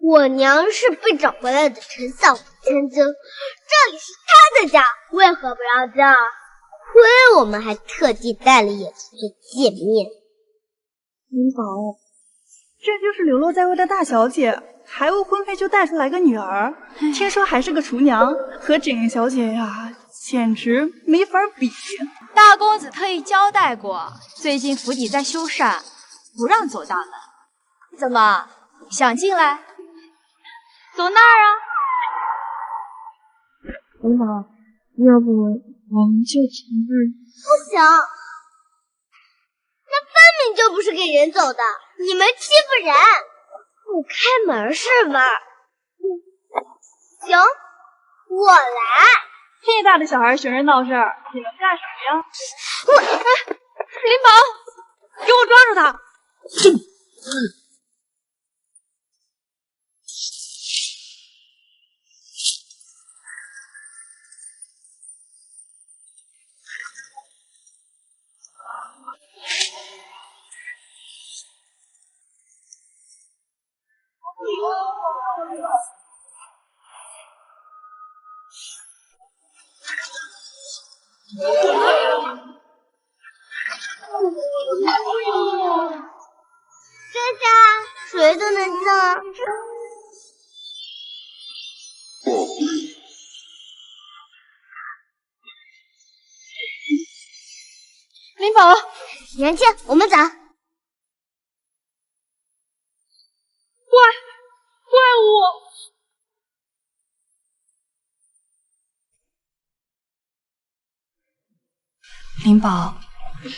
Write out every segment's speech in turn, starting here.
我娘是被找回来的陈少府千金，这里是她的家，为何不让进？亏我们还特地带了野猪去见面。林宝，这就是流落在外的大小姐，还未婚配就带出来个女儿，听说还是个厨娘，和整个小姐呀，简直没法比。大公子特意交代过，最近府邸在修缮，不让走大门。怎么想进来？走那儿啊！领导，要不我们就从这儿……不行，那分明就不是给人走的，你们欺负人，不开门是吗？行，我来。这大的小孩学人闹事儿，你能干什么呀？林宝，给我抓住他！这家谁都能进啊！林宝，年轻，我们走。怪物！林宝，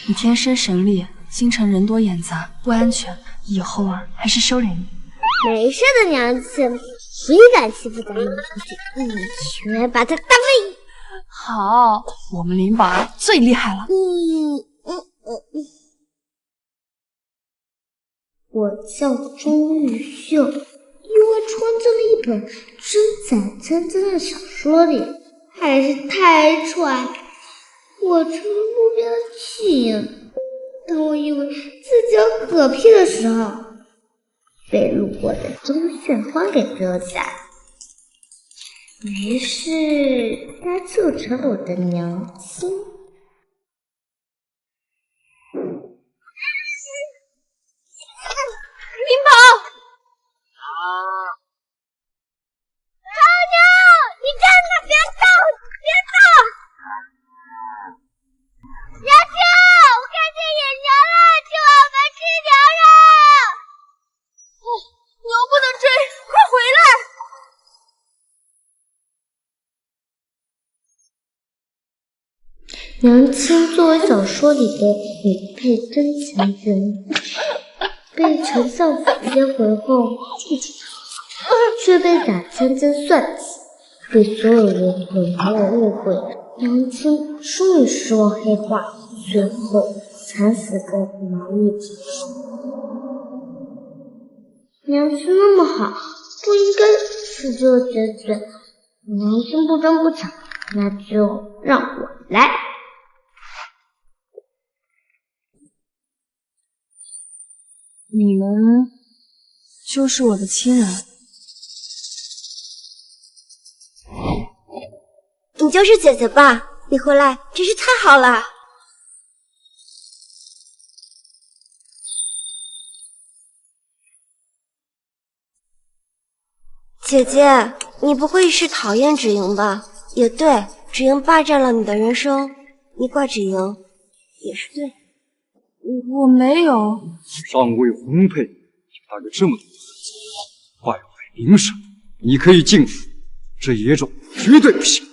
你天生神力，京城人多眼杂，不安全，以后啊还是收敛你。没事的，娘亲，谁敢欺负咱们出去，一拳把他打飞。好，我们林宝儿最厉害了。我叫钟玉秀，因为创作了一本真假真真的小说里，还是太帅，我成了路边的弃婴。当我以为自己要嗝屁的时候，被路过的钟炫欢给遮下，于是他就成了我的娘亲。林宝，老娘，你站那别动，别动！娘亲，我看见野牛了，替我们吃牛肉！牛不能追，快回来！娘亲作为小说里的女配真情人，被丞相府接回后，却被假千金算计，被所有人冷漠误会。娘亲终于失望黑化，最后惨死在牢狱之中。娘亲那么好，不应该是这个结局。娘亲不争不抢，那就让我来。你们就是我的亲人。你就是姐姐吧？你回来真是太好了。姐姐，你不会是讨厌芷莹吧？也对，芷莹霸占了你的人生，你怪芷莹也是对。我没有。尚未婚配就带着这么多的痕迹，败坏名声，你可以进府，这野种绝对不行。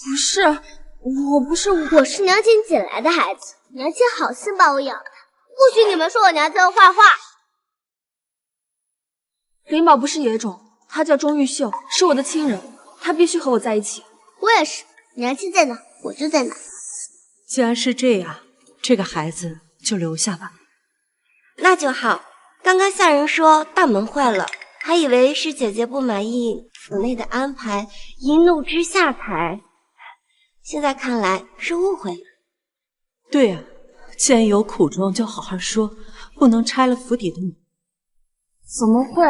不是，我不是，我是娘亲捡来的孩子，娘亲好心把我养大，不许你们说我娘亲的坏话。林宝不是野种，他叫钟玉秀，是我的亲人，他必须和我在一起。我也是，娘亲在哪我就在哪。既然是这样，这个孩子就留下吧。那就好。刚刚下人说大门坏了，还以为是姐姐不满意府内的安排，一怒之下才……现在看来是误会了。对啊，既然有苦衷就好好说，不能拆了府邸的门。怎么会？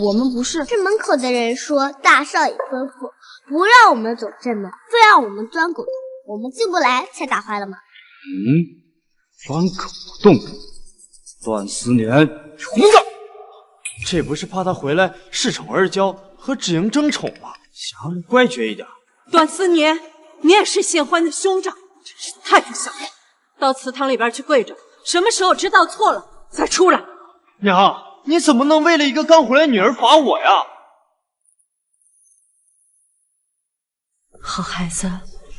我们不是……这门口的人说，大少爷吩咐不让我们走正门，非让我们钻狗洞，我们进不来，才打坏了吗？钻狗洞，段思年，胡子！这不是怕他回来恃宠而骄，和芷莹争宠吗？想让你乖觉一点。段思年，你也是新欢的兄长，真是太不像话！到祠堂里边去跪着，什么时候知道错了再出来。娘，你怎么能为了一个刚回来女儿罚我呀？好孩子，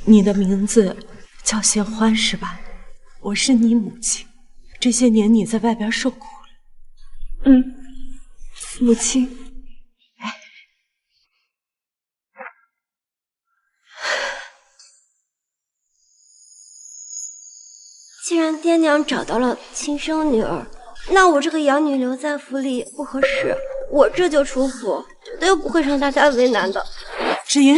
你的名字叫新欢是吧？我是你母亲，这些年你在外边受苦了。母亲。既然爹娘找到了亲生女儿，那我这个养女留在府里也不合适，我这就出府，绝对不会让大家为难的。芷莹，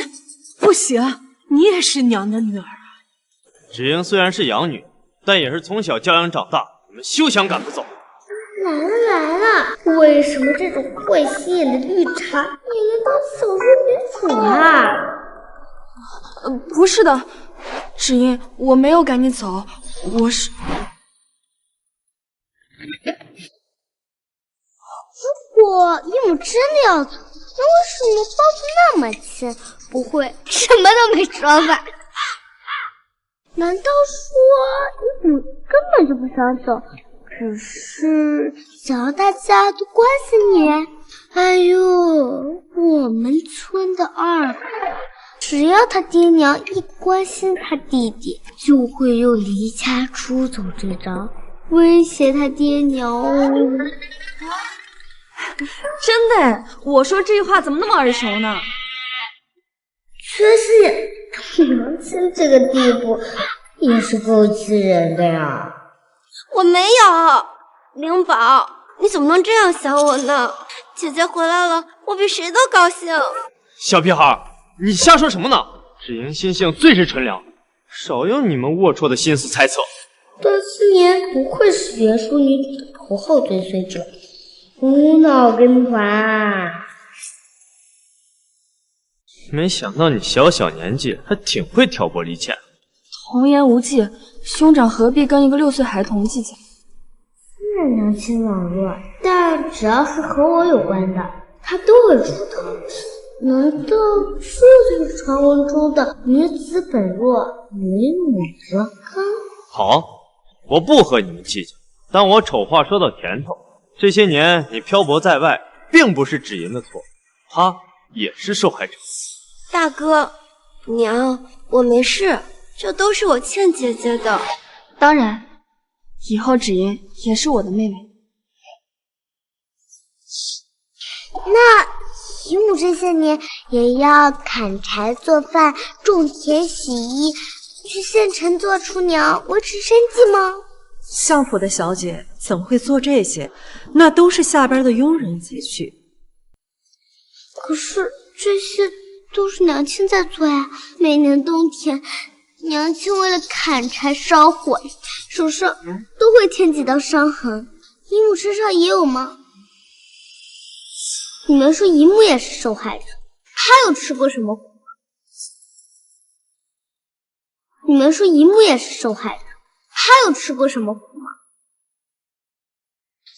不行，你也是娘的女儿啊！芷莹虽然是养女，但也是从小教养长大，你们休想赶她走。来了！为什么这种坏心眼的绿茶也能当小说女主啊？不是的，芷莹，我没有赶你走，我是……如果姨母真的要走，那为什么抱得那么亲？不会什么都没说吧？难道说姨母根本就不想走，只是想让大家都关心你？哎呦，我们村的二狗，只要他爹娘一关心他弟弟，就会用离家出走这招威胁他爹娘哦。真的，我说这句话怎么那么耳熟呢？确实，到娘亲这个地步，也是够气人的呀。我没有，灵宝，你怎么能这样想我呢？姐姐回来了，我比谁都高兴。小屁孩，你瞎说什么呢？芷莹心性最是纯良，少有你们龌龊的心思猜测。段思年不愧是袁淑女的头号追随者，无脑跟团。没想到你小小年纪还挺会挑拨离间。童言无忌，兄长何必跟一个6岁孩童计较？虽然娘亲网络，但只要是和我有关的，她都会主动。难道这就是传闻中的女子本弱，为母则刚？好，我不和你们计较，但我丑话说到甜头，这些年你漂泊在外，并不是芷莹的错，她也是受害者。大哥，娘，我没事，这都是我欠姐姐的。当然，以后芷莹也是我的妹妹。那姨母这些年也要砍柴做饭、种田洗衣，去县城做厨娘，维持生计吗？相府的小姐怎么会做这些？那都是下边的佣人才去。可是这些都是娘亲在做呀。每年冬天，娘亲为了砍柴烧火，手上都会添几道伤痕。姨母身上也有吗？你们说姨母也是受害者，她有吃过什么苦吗？你们说姨母也是受害者，她有吃过什么苦吗？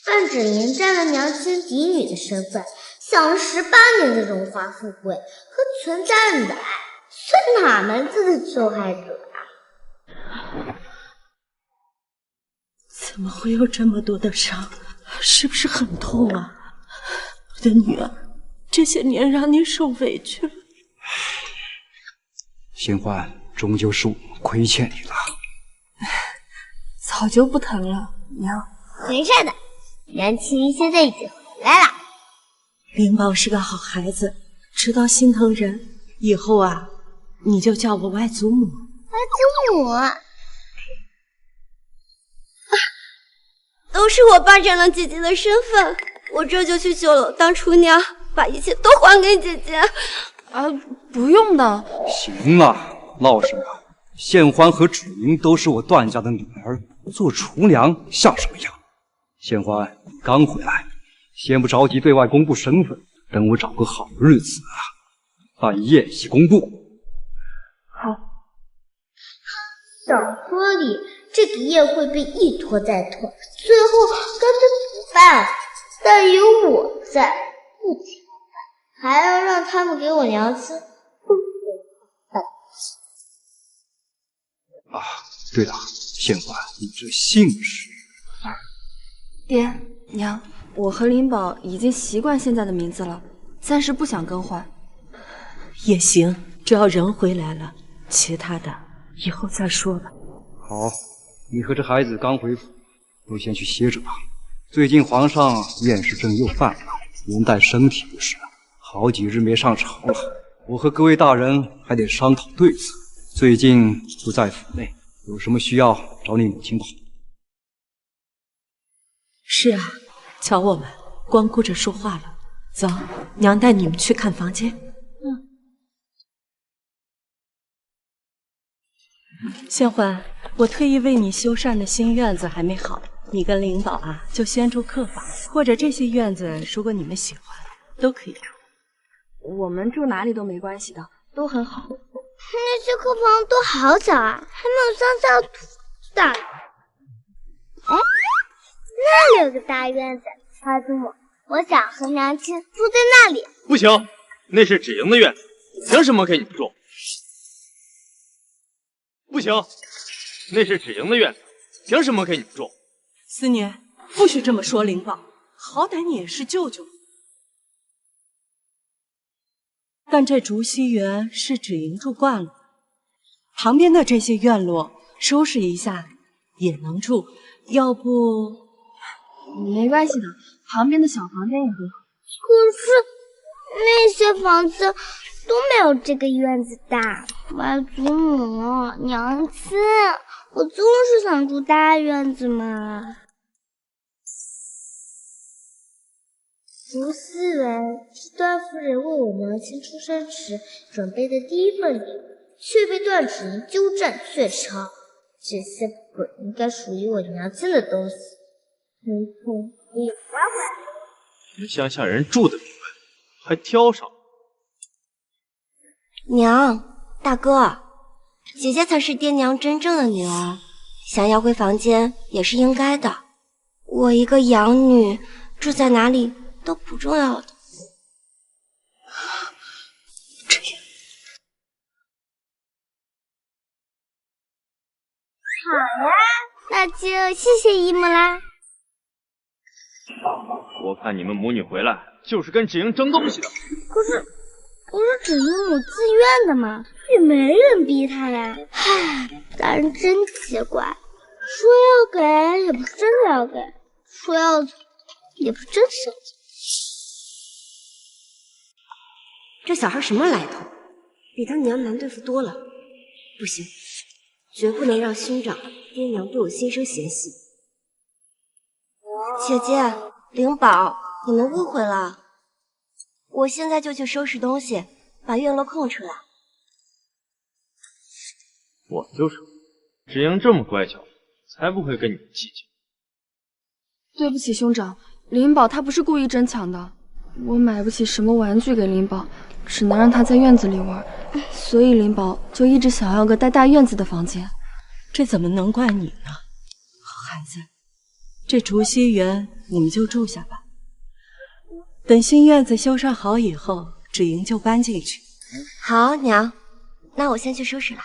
范芷莹占了娘亲嫡女的身份，享了18年的荣华富贵和全家人的爱，算哪门子的受害者啊？怎么会有这么多的伤？是不是很痛啊？我的女儿，这些年让你受委屈了。新欢，终究是我们亏欠你了。早就不疼了，娘。没事的，娘亲现在已经回来了。灵宝是个好孩子，知道心疼人。以后啊，你就叫我外祖母。外祖母，都是我霸占了姐姐的身份，我这就去酒楼当厨娘，把一切都还给姐姐。啊，不用的。行了，闹什么？县欢和芷莹都是我段家的女儿，做厨娘像什么样？县官刚回来，先不着急对外公布身份，等我找个好日子啊，办宴席公布。好。小说里这个宴会被一拖再拖，最后干脆不办了。但有我在，不请办，还要让他们给我娘亲，啊，对了，县官，你这姓氏……爹娘，我和灵宝已经习惯现在的名字了，暂时不想更换。也行，只要人回来了，其他的以后再说吧。好，你和这孩子刚回府，都先去歇着吧。最近皇上厌食症又犯了，连带身体不适，好几日没上朝了。我和各位大人还得商讨对策。最近不在府内，有什么需要找你母亲吧。是啊，瞧我们光顾着说话了。走，娘带你们去看房间。县官，我特意为你修缮的新院子还没好，你跟灵宝啊就先住客房，或者这些院子如果你们喜欢，都可以住。我们住哪里都没关系的，都很好。那些客房都好小啊，还没有乡下土大。那里有个大院子，猜中我想和娘亲住在那里。不行，那是芷莹的院子，凭什么给你们住？不行，那是芷莹的院子，凭什么给你们住？思年，不许这么说灵宝，好歹你也是舅舅。但这竹溪园是芷莹住惯了，旁边的这些院落收拾一下也能住，要不……没关系的，旁边的小房间也很好。可是那些房子都没有这个院子大。外祖母、娘亲，我就是想住大院子嘛。竹溪园是段夫人为我娘亲出生时准备的第一份礼物，却被段芷莹鸠占鹊巢。这些本应该属于我娘亲的东西，没空也还回来。你们乡下人住的明白，还挑上。娘，大哥，姐姐才是爹娘真正的女儿，想要回房间也是应该的。我一个养女，住在哪里都不重要的。这样，好呀，那就谢谢姨母啦。我看你们母女回来就是跟芷莹争东西的。可是芷莹母自愿的嘛，也没人逼她呀。唉，大人真奇怪，说要给也不是真的要给，说要走也不是真的想走。这小孩什么来头？比他娘难对付多了。不行，绝不能让兄长、爹娘对我心生嫌隙。姐姐、灵宝，你们误会了。我现在就去收拾东西，把院落空出来。我就说，芷莹这么乖巧，才不会跟你们计较。对不起，兄长，灵宝她不是故意争抢的，我买不起什么玩具给灵宝，只能让她在院子里玩，所以灵宝就一直想要个带大院子的房间。这怎么能怪你呢？好孩子，这竹溪园你们就住下吧。等新院子修缮好以后，芷莹就搬进去。好，娘，那我先去收拾了。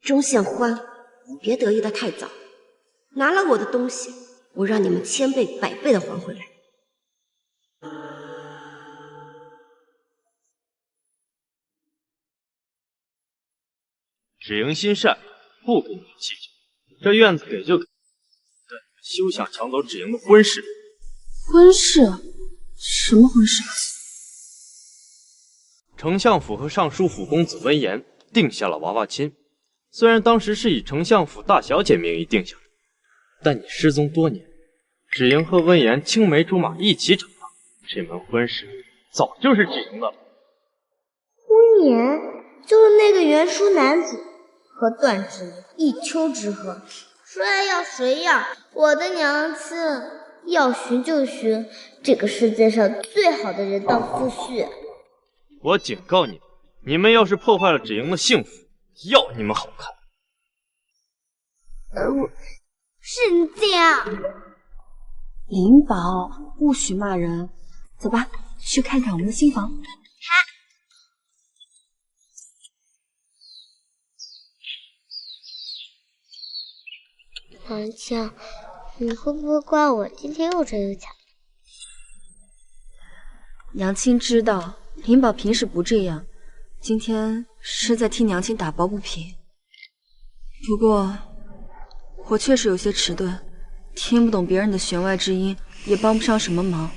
钟宪欢，别得意的太早，拿了我的东西，我让你们千倍百倍的还回来。芷莹心善，不跟你们计较，这院子给就给，但你们休想抢走芷莹的婚事。婚事？什么婚事？丞相府和尚书府公子温言定下了娃娃亲，虽然当时是以丞相府大小姐名义定下的，但你失踪多年，芷莹和温言青梅竹马一起长大，这门婚事早就是芷莹的了。温言就是那个袁书男子，和段芷莹一丘之貉，说要要谁呀？我的娘亲，要寻就寻这个世界上最好的人当夫婿。我警告你们，你们要是破坏了芷莹的幸福，要你们好看。是你这样。灵宝，不许骂人。走吧，去看看我们的新房。王强，你会不会怪我今天又争又抢？娘亲知道灵宝平时不这样，今天是在替娘亲打抱不平。不过我确实有些迟钝，听不懂别人的弦外之音，也帮不上什么忙。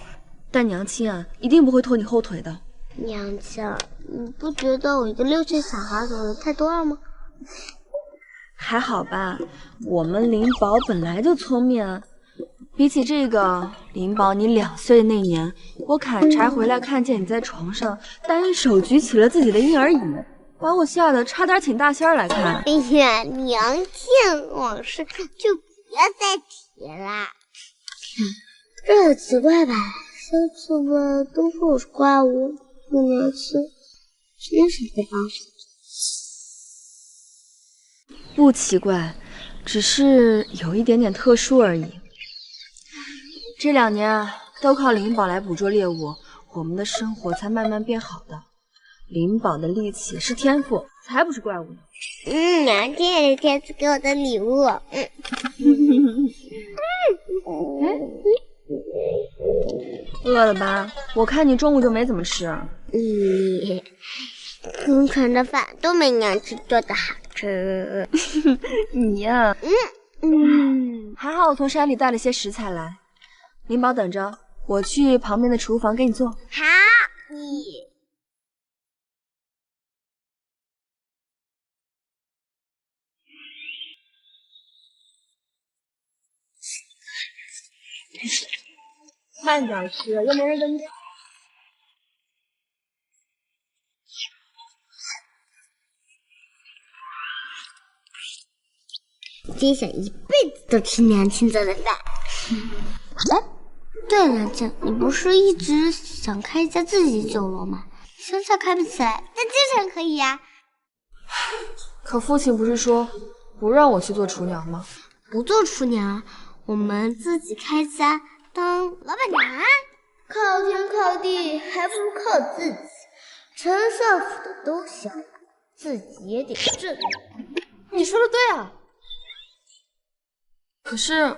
但娘亲啊，一定不会拖你后腿的。娘亲，你不觉得我一个6岁小孩走的太多了吗？还好吧，我们灵宝本来就聪明啊。比起这个，灵宝你2岁那年，我砍柴回来看见你在床上单手举起了自己的婴儿椅，把我吓得差点请大仙来看。哎呀，娘亲，往事就不要再提了。这很奇怪吧？上次吧都说我是怪物，我娘亲真是被帮手。不奇怪，只是有一点点特殊而已。这2年啊，都靠灵宝来捕捉猎物，我们的生活才慢慢变好的。灵宝的力气是天赋，才不是怪物呢。娘亲也是天赐给我的礼物。饿了吧？我看你中午就没怎么吃。空城的饭都没娘亲做的好吃。你呀，还好我从山里带了些食材来。灵宝等着，我去旁边的厨房给你做。好，慢点吃，又没人跟着。真想一辈子都吃娘亲做的饭。哎，对了，娘亲，你不是一直想开一家自己的酒楼吗？乡下开不起来，但京城可以呀。可父亲不是说不让我去做厨娘吗？不做厨娘，我们自己开家当老板娘啊！靠天靠地，还不如靠自己。丞相府的都行，自己也得挣。你说的对啊。可是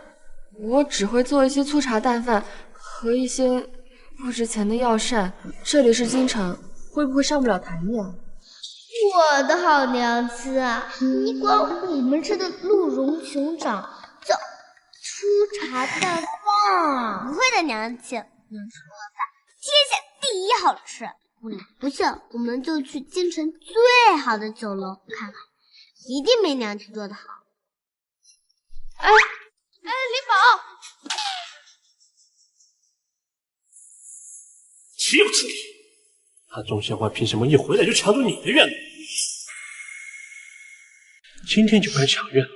我只会做一些粗茶淡饭和一些不值钱的药膳，这里是京城，会不会上不了台面？我的好娘亲啊，你管我们吃的鹿茸熊掌叫粗茶淡饭？不会的，娘亲，能吃的饭天下第一好吃。不信，我们就去京城最好的酒楼看看，一定没娘亲做的好。哎，灵宝，岂有此理！他钟宪华凭什么一回来就抢走你的院子？今天就敢抢院子，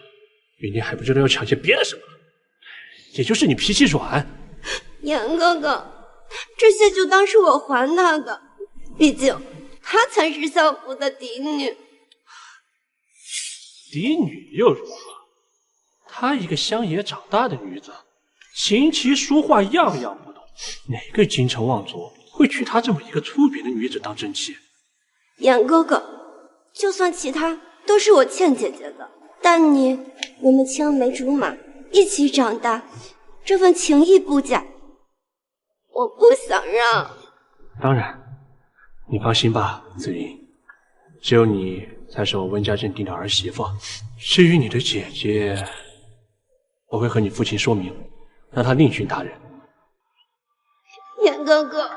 明天还不知道要抢些别的什么？也就是你脾气软。杨哥哥，这些就当是我还他的，毕竟她才是相府的嫡女。嫡女又如何？她一个乡野长大的女子，琴棋书画样样不懂，哪个京城望族会娶她这么一个粗鄙的女子当正妻？杨哥哥，就算其他都是我倩姐姐的，但我们青梅竹马，一起长大，这份情谊不假，我不想让。当然，你放心吧，紫云，只有你才是我温家认定的儿媳妇。至于你的姐姐，我会和你父亲说明，让他另寻他人。严哥哥，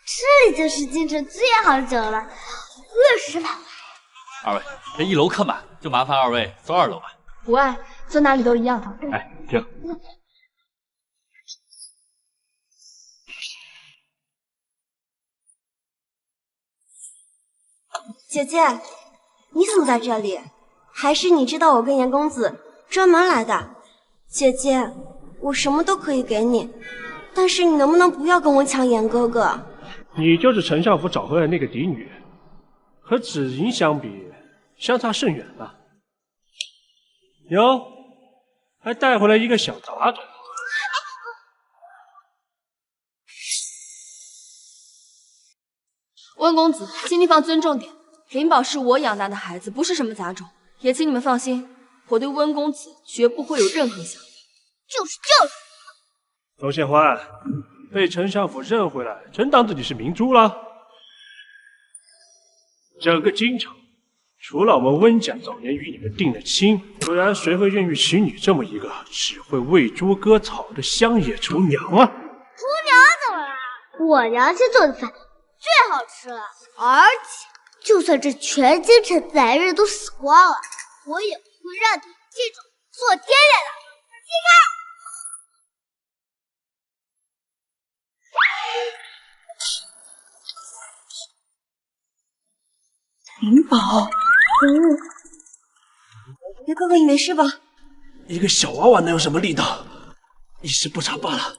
这里就是京城最好的酒楼了，20碗。二位，这1楼客满，就麻烦二位坐2楼吧。不爱，坐哪里都一样。哎，这姐姐，你怎么在这里？还是你知道我跟严公子专门来的？姐姐，我什么都可以给你，但是你能不能不要跟我抢严哥哥？你就是丞相府找回来那个嫡女，和芷莹相比，相差甚远了。哟，还带回来一个小杂种。温公子，请你放尊重点。灵宝是我养大的孩子，不是什么杂种。也请你们放心，我对温公子绝不会有任何想法。就是。周宪欢，被丞相府认回来，真当自己是明珠了？整个京城，除了我们温家早年与你们定了亲，不然谁会愿意娶你这么一个只会喂猪割草的乡野厨娘啊？厨娘怎么了？我娘亲做的饭最好吃了，而且就算这全京城自来人都死光了，我也不会让你这种做爹的离开。灵宝，别哥哥，你没事吧？一个小娃娃能有什么力道？一时不察罢了。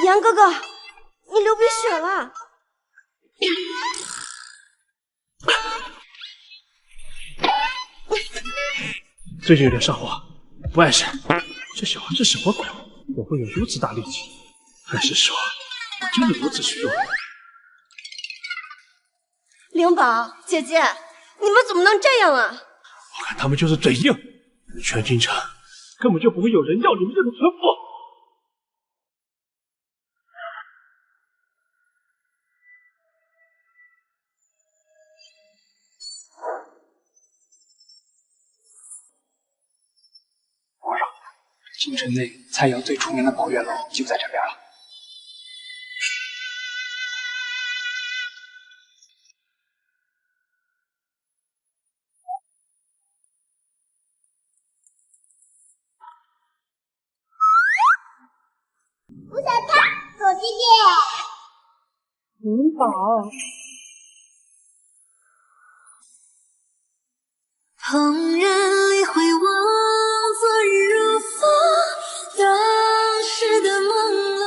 严哥哥，你流鼻血了。最近有点上火，不碍事。这小孩是什么鬼？怎么会有如此大力气？还是说我真的如此虚弱？灵宝，姐姐，你们怎么能这样啊？我看他们就是嘴硬，全京城根本就不会有人要你们这种村妇。皇上，京城内菜肴最出名的宝月楼就在这边了。我想看，走弟弟。灵宝，怦然里回望，昨日如风，当时的朦胧。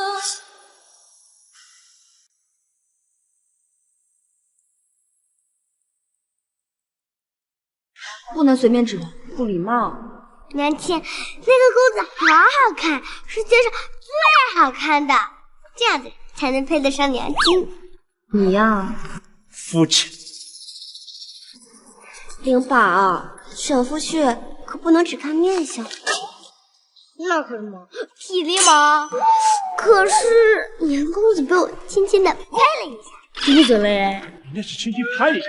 不能随便指人，不礼貌。娘亲，那个公子好好看，世界上最好看的，这样子才能配得上娘亲。你呀，肤浅。灵宝，选夫婿可不能只看面相。那可什么，体力嘛。可是严公子被我轻轻的拍了一下。闭嘴嘞！你那是轻轻拍一下。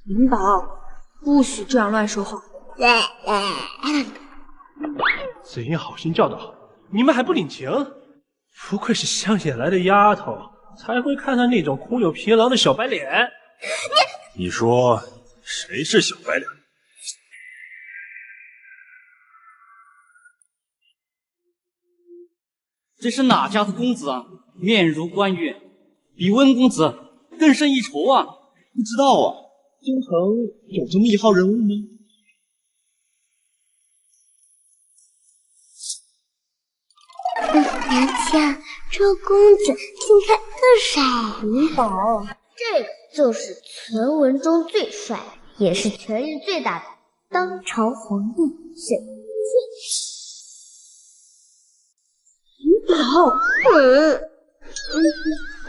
灵宝，不许这样乱说话。子英好心教导，你们还不领情？不愧是乡野来的丫头，才会看上那种空有皮囊的小白脸。你说谁是小白脸？这是哪家的公子啊？面如冠玉，比温公子更胜一筹啊！不知道啊，京城有这么一号人物吗？娘亲，这公子近看更帅。灵宝，这个就是传闻中最帅，也是权力最大的当朝皇帝沈灵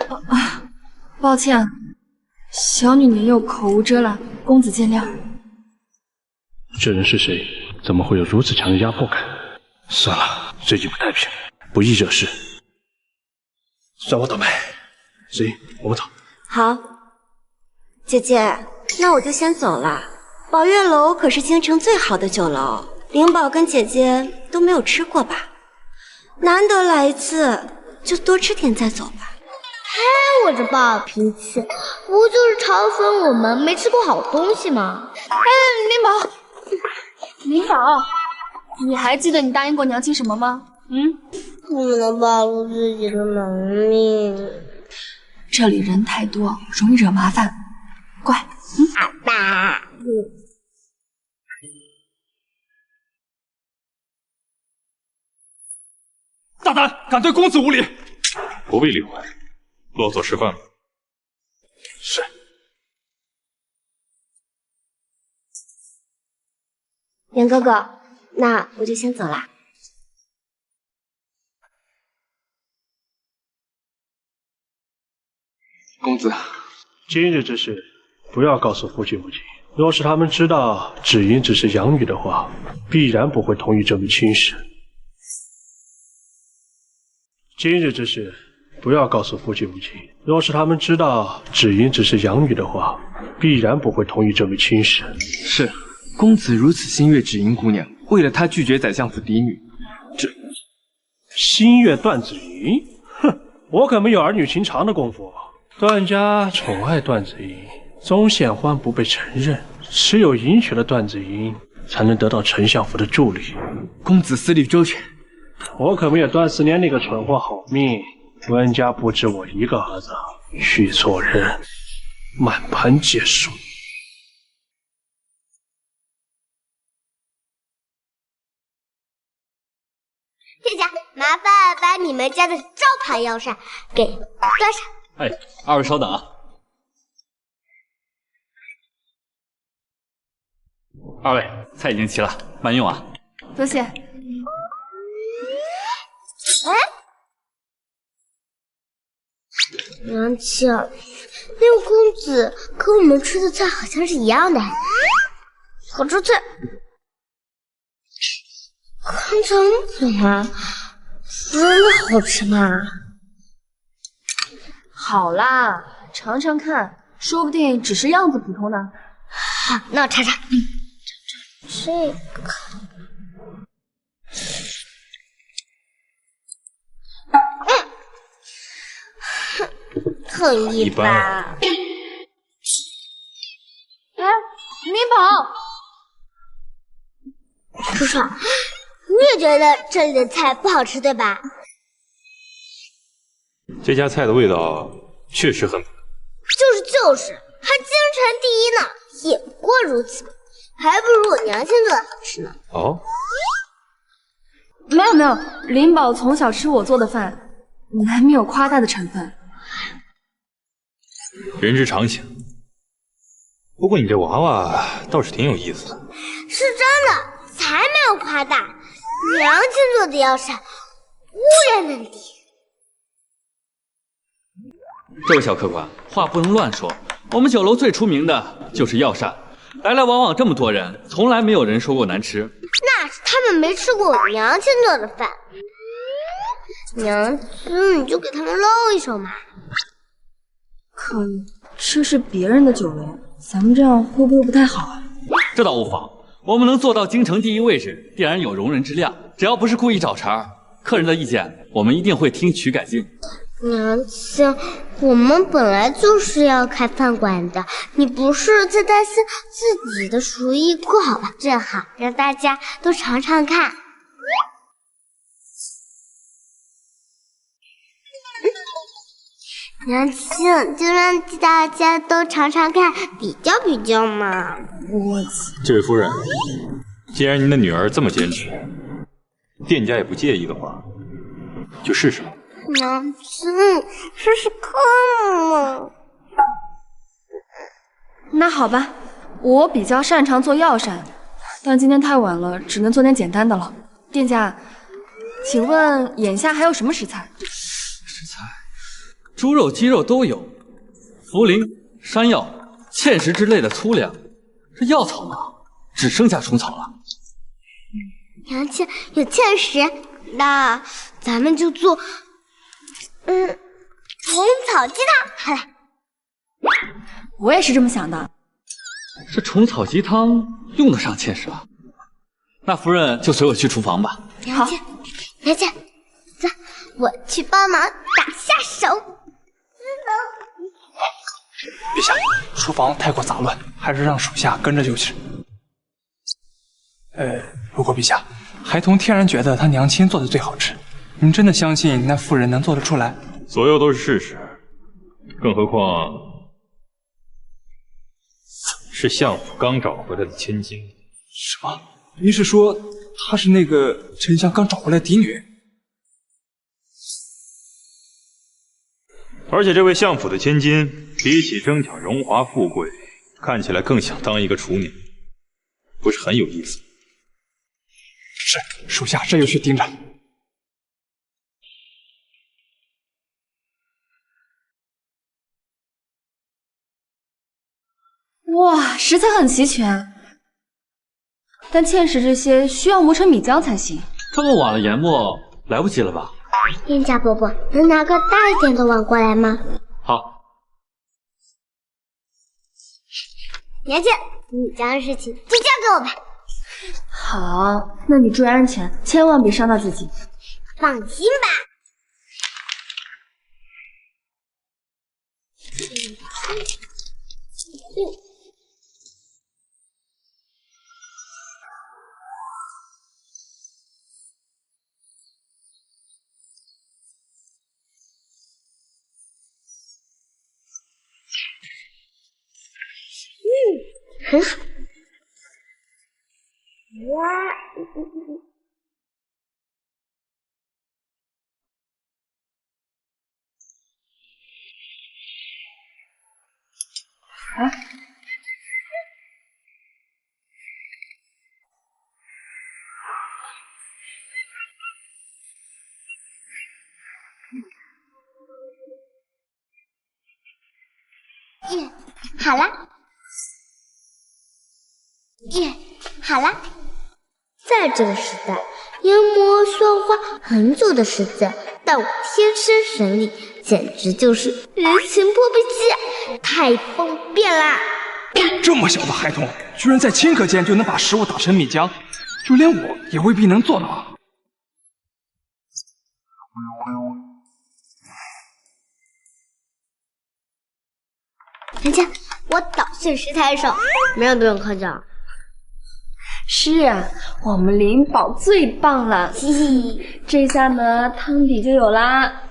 宝，抱歉，小女年幼，口无遮拦，公子见谅。这人是谁？怎么会有如此强的压迫感？算了，最近不太平，不宜惹事。算我倒霉。子英，我们走。好，姐姐，那我就先走了。宝月楼可是京城最好的酒楼，灵宝跟姐姐都没有吃过吧？难得来一次，就多吃点再走吧。我这暴脾气，不就是嘲讽我们没吃过好东西吗？林宝，你还记得你答应过娘亲什么吗？不能暴露自己的能力。这里人太多，容易惹麻烦。乖，好吧。大胆，敢对公子无礼！不必理会，落座吃饭吧。是。袁哥哥，那我就先走啦。公子，今日之事不要告诉父亲母亲。若是他们知道芷莹只是养女的话，必然不会同意这门亲事。今日之事不要告诉父亲母亲。若是他们知道芷莹只是养女的话，必然不会同意这门亲事。是，公子如此心悦芷莹姑娘，为了她拒绝宰相府嫡女，这心悦段子莹？哼，我可没有儿女情长的功夫。段家宠爱段子莹，宗显欢不被承认，只有迎娶了段子莹，才能得到丞相府的助力。公子思虑周全，我可没有段四年那个蠢货好命。温家不止我一个儿子，娶错人，满盘皆输。店家，麻烦把你们家的招牌药膳给端上。哎，二位稍等啊。二位，菜已经齐了，慢用啊。多谢。哎，娘亲，那个公子和我们吃的菜好像是一样的。好吃菜，看成怎么真的好吃吗？好啦，尝尝看，说不定只是样子普通呢。好，那我尝尝。这个，很一般。哎，明宝，叔叔，你也觉得这里的菜不好吃对吧？这家菜的味道确实很。就是，还京城第一呢，也不过如此，还不如我娘亲做的好吃呢。哦，没有，林宝从小吃我做的饭，难免有夸大的成分。人之常情。不过你这娃娃倒是挺有意思的。是真的，才没有夸大。娘亲做的药膳，无人能敌。这位小客官，话不能乱说。我们酒楼最出名的就是药膳，来来往往这么多人，从来没有人说过难吃。那是他们没吃过我娘亲做的饭。娘亲，你就给他们露一手嘛。可这是别人的酒楼，咱们这样会不会不太好啊？这倒无妨，我们能做到京城第一位置，必然有容人之量。只要不是故意找茬，客人的意见我们一定会听取改进。娘亲，我们本来就是要开饭馆的，你不是在担心自己的厨艺不好吧？正好让大家都尝尝看。娘亲，就让大家都尝尝看，比较比较嘛。这位夫人，既然您的女儿这么坚持，店家也不介意的话，就试试。娘亲，试试看嘛。那好吧，我比较擅长做药膳，但今天太晚了，只能做点简单的了。店家，请问眼下还有什么食材？食材，猪肉、鸡肉都有，茯苓、山药、芡实之类的粗粮。这药草呢，只剩下虫草了。娘亲有芡实，那咱们就做虫草鸡汤。好了，我也是这么想的。这虫草鸡汤用得上芡实啊？那夫人就随我去厨房吧。娘亲，走，我去帮忙打下手。陛下，厨房太过杂乱，还是让属下跟着就去。如果陛下，孩童天然觉得他娘亲做的最好吃，您真的相信那妇人能做得出来？所有都是事实，更何况是相府刚找回来的千金。什么？您是说她是那个丞相刚找回来的嫡女？而且这位相府的千金，比起争抢荣华富贵，看起来更想当一个厨娘，不是很有意思？是，属下这就去盯着。哇，食材很齐全，但芡实这些需要磨成米浆才行。这么晚了，研磨来不及了吧？燕家伯伯，能拿个大一点的碗过来吗？好。娘亲，米浆的事情就交给我吧。好，那你注意安全，千万别伤到自己。放心吧。很好。好了。好了。在这个时代，研磨需要花很久的时间，但我天生神力，简直就是人形破壁机，太方便啦！这么小的孩童，居然在顷刻间就能把食物打成米浆，就连我也未必能做到。娘亲，我倒是食材手，没人不用客气。是啊，我们灵宝最棒了，嘻嘻，这下呢汤底就有啦。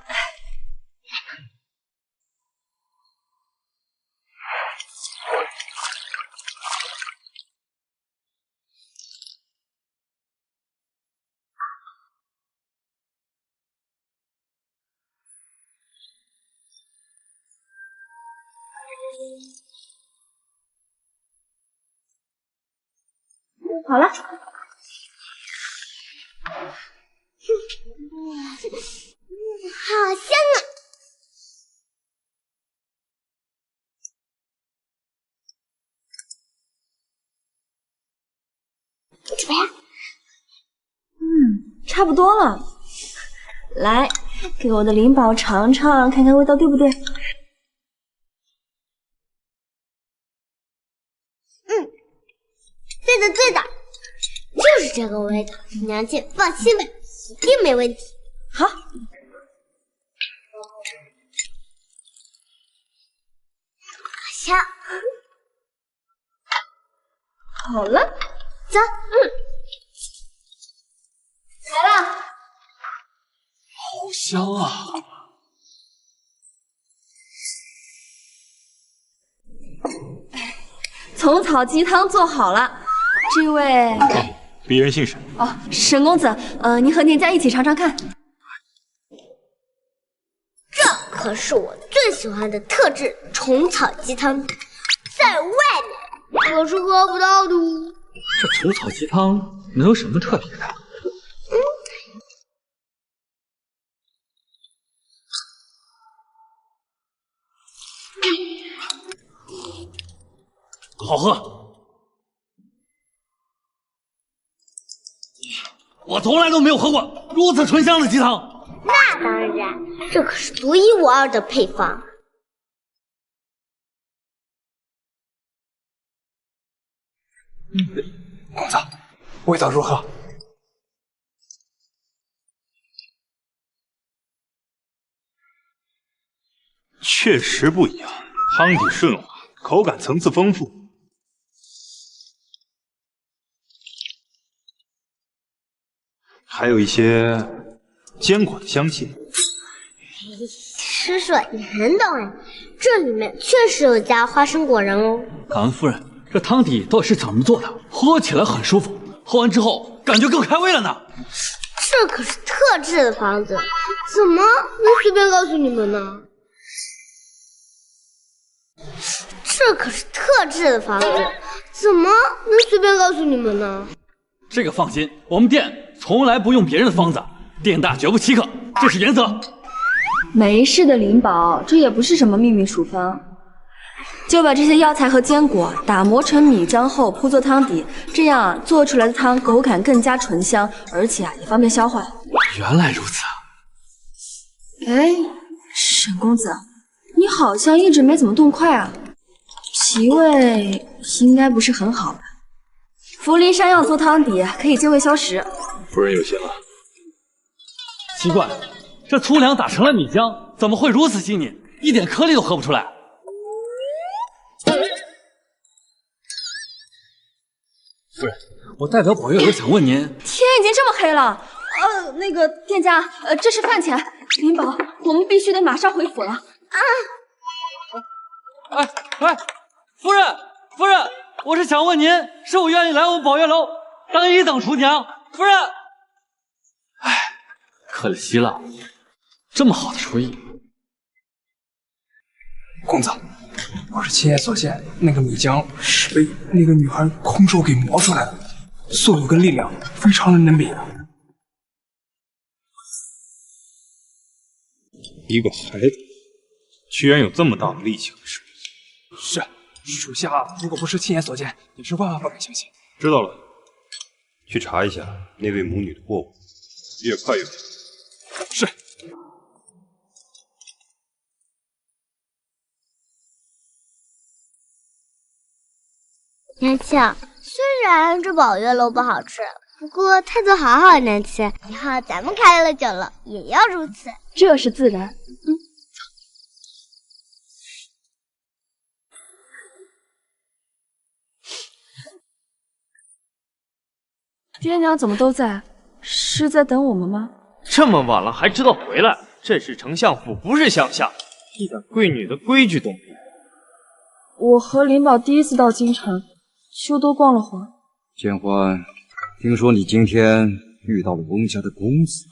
好了，好香啊！怎么样？差不多了。来，给我的灵宝尝尝，看看味道对不对？对的，对的，就是这个味道。娘亲放心吧，一定没问题。好。香。好了，走。来了。好香啊！虫草鸡汤做好了，这位鄙人姓沈。哦，沈公子，您和年家一起尝尝看。这可是我最喜欢的特制虫草鸡汤，在外面我是喝不到的。这虫草鸡汤能有什么特别的？好喝，我从来都没有喝过如此醇香的鸡汤。那当然，这可是独一无二的配方。公子，味道如何？确实不一样，汤底顺滑，口感层次丰富，还有一些坚果的香气。师叔，你很懂哎，这里面确实有加花生果仁哦。感恩夫人，这汤底到底是怎么做的？喝起来很舒服，喝完之后感觉更开胃了呢。这可是特制的方子，怎么能随便告诉你们呢？这可是特制的方子，怎么能随便告诉你们呢？这个放心，我们店从来不用别人的方子，店大绝不欺客，这是原则。没事的，灵宝，这也不是什么秘密处方，就把这些药材和坚果打磨成米浆后铺做汤底，这样做出来的汤口感更加醇香，而且也方便消化。原来如此啊！哎，沈公子，你好像一直没怎么动筷啊，脾胃应该不是很好吧？茯苓山药做汤底可以健胃消食。夫人有心了。奇怪，这粗粮打成了米浆，怎么会如此细腻，一点颗粒都喝不出来？夫人，我代表宝月楼想问您，天已经这么黑了，那个店家，这是饭钱，灵宝，我们必须得马上回府了啊！哎，夫人，我是想问您，是否愿意来我们宝月楼当一等厨娘？夫人，哎，可惜了，这么好的厨艺。公子，我是亲眼所见，那个米浆是被那个女孩空手给磨出来的，速度跟力量非常的能比的。一个孩子居然有这么大的力气和实力。是，属下如果不是亲眼所见，也是万万不敢相信。知道了，去查一下那位母女的过往，越快越好。是。年轻，虽然这宝月楼不好吃，不过态度好好，年轻，以后咱们开了酒楼也要如此。这是自然。爹娘怎么都在？是在等我们吗？这么晚了还知道回来？这是丞相府，不是乡下，一点贵女的规矩都没有。我和灵宝第一次到京城，就多逛了会儿。建欢，听说你今天遇到了翁家的公子？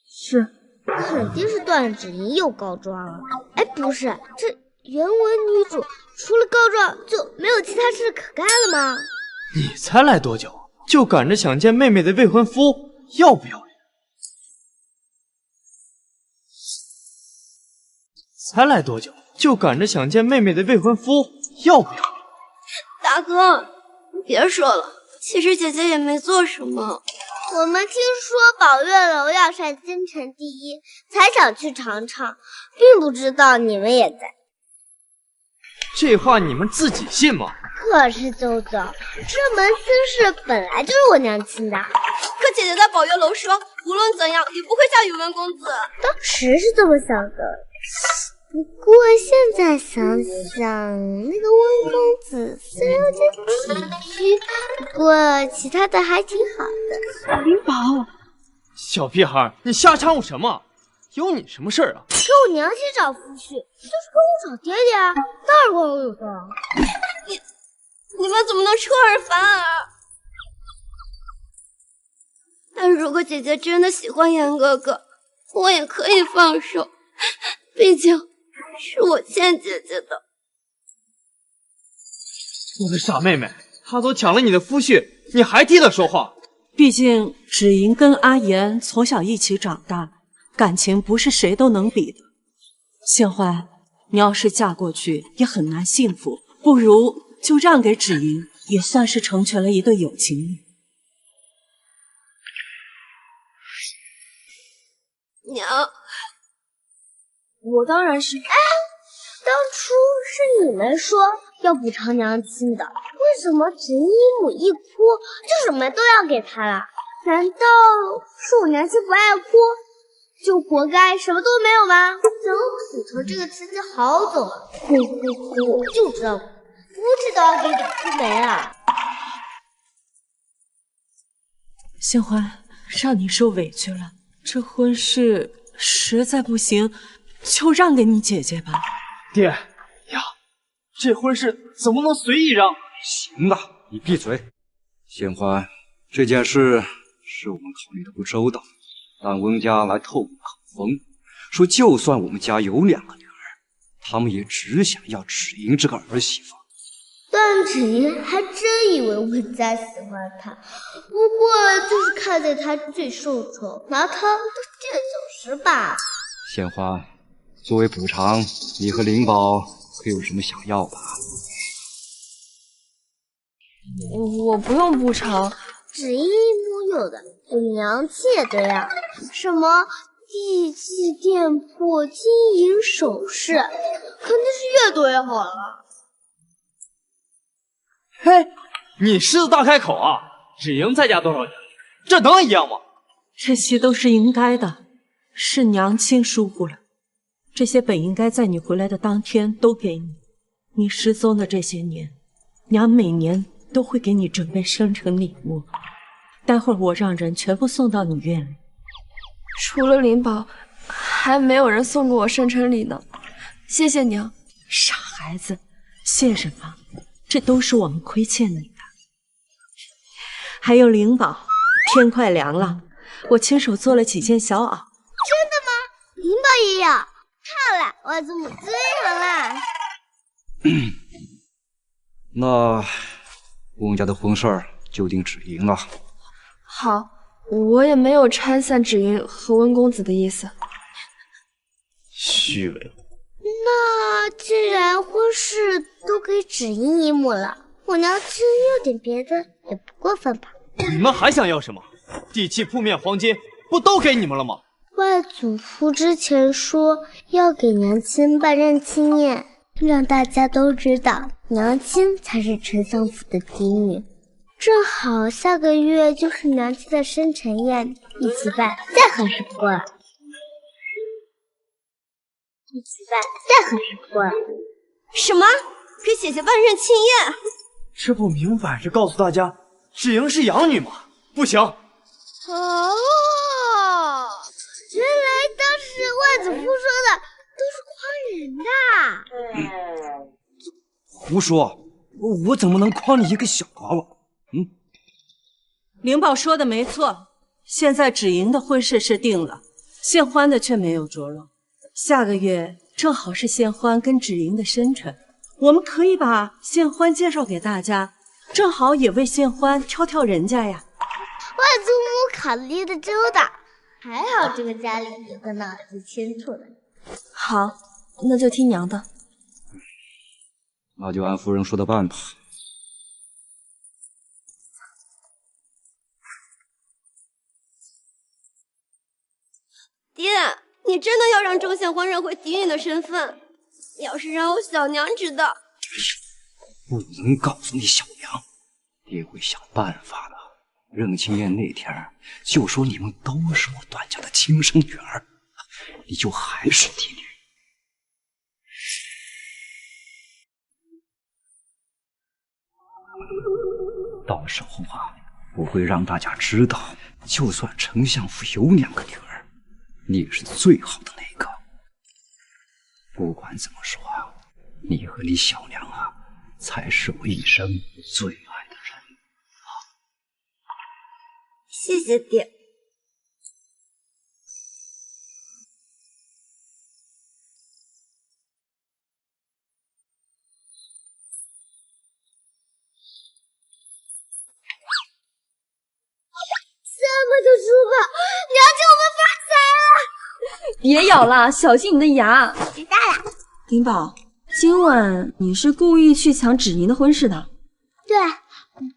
是，肯定是段芷莹又告状了。哎，不是，这原文女主除了告状就没有其他事可干了吗？你才来多久，就赶着想见妹妹的未婚夫，要不要脸？才来多久，就赶着想见妹妹的未婚夫，要不要脸？大哥，你别说了，其实姐姐也没做什么。我们听说宝月楼要上京城第一，才想去尝尝，并不知道你们也在。这话你们自己信吗？可是周总，这门亲事本来就是我娘亲的。可姐姐在宝月楼说，无论怎样也不会嫁宇文公子。当时是这么想的，不过现在想想，那个温公子虽然有点体虚，不过其他的还挺好的。灵宝，小屁孩，你瞎掺和什么？有你什么事儿啊？跟我娘亲找夫婿，就是跟我找爹爹啊，哪儿关我有事啊？你们怎么能出尔反尔？但如果姐姐真的喜欢严哥哥，我也可以放手，毕竟是我欠姐姐的。我的傻妹妹，他都抢了你的夫婿，你还替他说话？毕竟芷莹跟阿言从小一起长大，感情不是谁都能比的。宪欢，你要是嫁过去也很难幸福，不如就让给芷莹，也算是成全了一对有情侣。娘，我当然是。当初是你们说要补偿娘亲的，为什么只一母一哭就什么都要给她了？难道是我娘亲不爱哭？就活该什么都没有吗？想吐槽这个词就好走了，呼呼呼，就知道不知道给打出没啊！杏花，让你受委屈了，这婚事实在不行，就让给你姐姐吧。爹呀，这婚事怎么能随意让？行了，你闭嘴。仙欢，这件事是我们考虑的不周到，但温家来透过口风，说就算我们家有2个女儿，他们也只想要芷莹这个儿媳妇。但芷莹还真以为温家喜欢她，不过就是看在她最受宠，拿她当垫脚石罢。仙欢，作为补偿，你和灵宝可有什么想要的？我不用补偿。芷莹一模有的，娘亲也这样。什么地契店铺、金银首饰，肯定是越多越好了。嘿，你狮子大开口啊！芷莹再加多少钱？这能一样吗？这些都是应该的，是娘亲疏忽了。这些本应该在你回来的当天都给你。你失踪的这些年，娘每年都会给你准备生辰礼物，待会儿我让人全部送到你院里。除了灵宝，还没有人送过我生辰礼呢。谢谢娘。傻孩子，谢什么？这都是我们亏欠你的。还有灵宝，天快凉了，我亲手做了几件小袄。真的吗？灵宝也有，漂亮，我祖母最好了。那温家的婚事儿就定芷莹了。好，我也没有拆散芷莹和温公子的意思。虚伪。那既然婚事都给芷莹一母了，我娘亲要点别的也不过分吧？你们还想要什么？地契、铺面、黄金不都给你们了吗？外祖父之前说要给娘亲办认亲宴，让大家都知道娘亲才是丞相府的嫡女。正好下个月就是娘亲的生辰宴，一起办再合适不过了。一起办再合适不过了。什么？给姐姐办认亲宴？这不明摆着告诉大家，芷莹是养女吗？不行。哦，原来当时外祖父说的都是诓人的。胡说，我怎么能诓你一个小娃娃？灵宝说的没错，现在芷莹的婚事是定了，献欢的却没有着落。下个月正好是献欢跟芷莹的生辰，我们可以把献欢介绍给大家，正好也为献欢挑挑人家呀。外祖母考虑的周到，还好这个家里有个脑子清楚的。好，那就听娘的。那就按夫人说的办吧。爹，你真的要让郑献欢认回嫡女的身份？要是让我小娘知道，不能告诉你小娘，爹会想办法的。认亲宴那天就说你们都是我段家的亲生女儿，你就还是嫡女。到时候我会让大家知道，就算丞相府有2个女儿，你是最好的那个。不管怎么说你和你小娘才是我一生最爱的人。谢谢爹。这么多珠宝，娘亲，我们发财了！别咬了，小心你的牙。知道了。灵宝，今晚你是故意去抢芷莹的婚事的？对，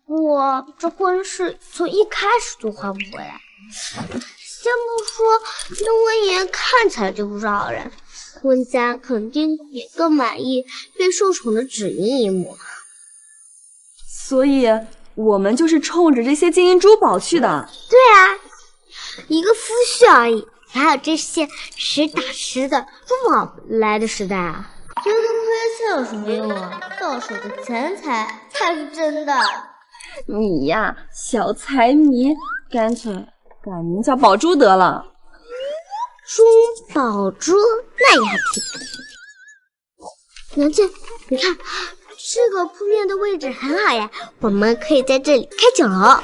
不过这婚事从一开始就换不回来。先不说那温言看起来就不是好人，温家肯定也更满意被受宠的芷莹一母。所以我们就是冲着这些金银珠宝去的。对啊，一个夫婿而已，哪有这些实打实的从网来的时代啊？觉得亏欠有什么用啊？到手的钱财才是真的。你呀，小财迷，干脆改名叫宝珠得了。珠宝珠，那也还挺。娘亲，你看这个铺面的位置很好呀，我们可以在这里开酒楼。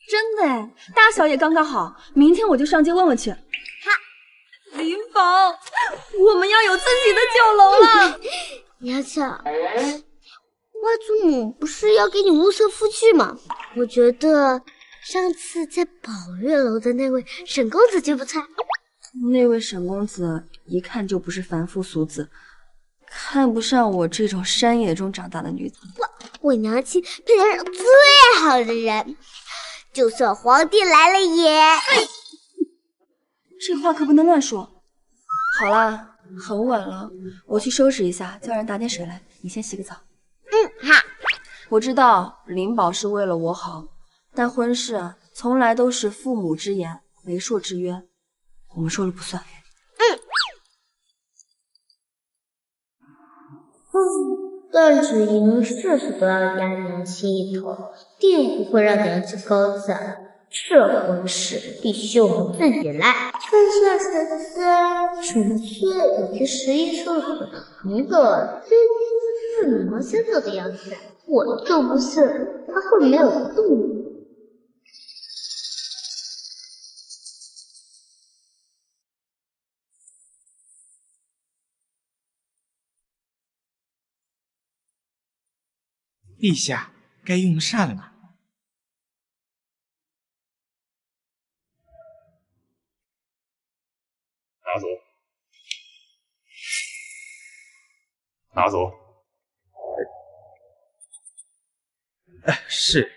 真的哎，大小也刚刚好，明天我就上街问问去。林宝，我们要有自己的酒楼了。娘亲，外祖母不是要给你物色夫婿吗？我觉得上次在宝月楼的那位沈公子就不错。那位沈公子一看就不是凡夫俗子，看不上我这种山野中长大的女子。我娘亲配得上最好的人，就算皇帝来了也……这话可不能乱说。好了，很晚了，我去收拾一下，叫人打点水来。你先洗个澡。好。我知道林宝是为了我好，但婚事从来都是父母之言，媒妁之约，我们说了不算。段芷莹誓不要压娘亲一头，定不会让娘亲高赞。这婚事必须我们自己来。看下神仙，臣妾有些时移世易，一个真真是魔仙子的样子，我就不信他会没有动力。陛下，该用膳了。拿走，拿走。是。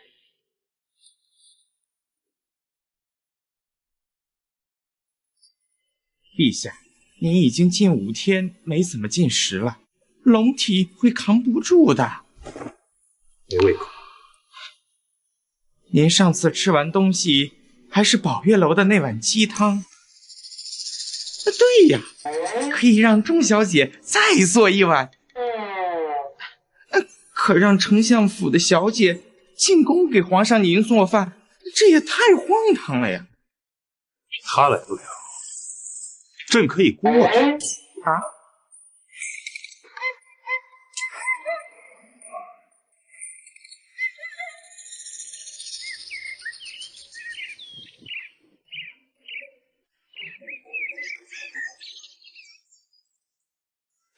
陛下，您已经近5天没怎么进食了，龙体会扛不住的。没胃口。您上次吃完东西还是宝月楼的那碗鸡汤。对呀，可以让钟小姐再做一碗。可让丞相府的小姐进宫给皇上您做饭，这也太荒唐了呀！他来不了，朕可以过去。啊？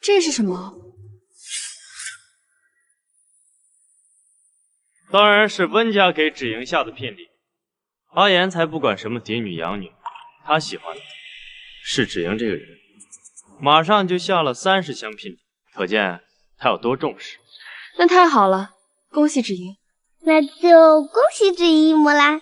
这是什么？当然是温家给芷莹下的聘礼。阿言才不管什么嫡女养女，他喜欢的是芷莹这个人。马上就下了30箱聘礼，可见他有多重视。那太好了，恭喜芷莹。那就恭喜芷莹一母啦。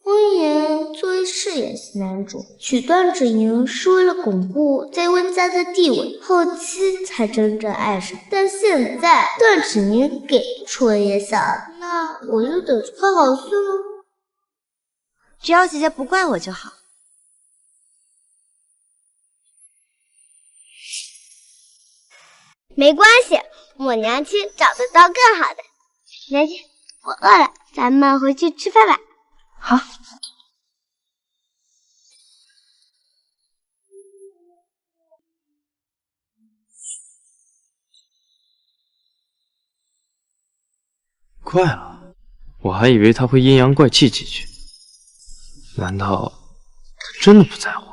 温言作为饰演系男主，娶段芷莹是为了巩固在温家的地位，后期才真正爱上。但现在段芷莹给出了夜宵，那我就等着看好戏喽。只要姐姐不怪我就好。没关系，我娘亲找得到更好的。娘亲，我饿了，咱们回去吃饭吧。好。怪了，我还以为他会阴阳怪气几句，难道他真的不在乎？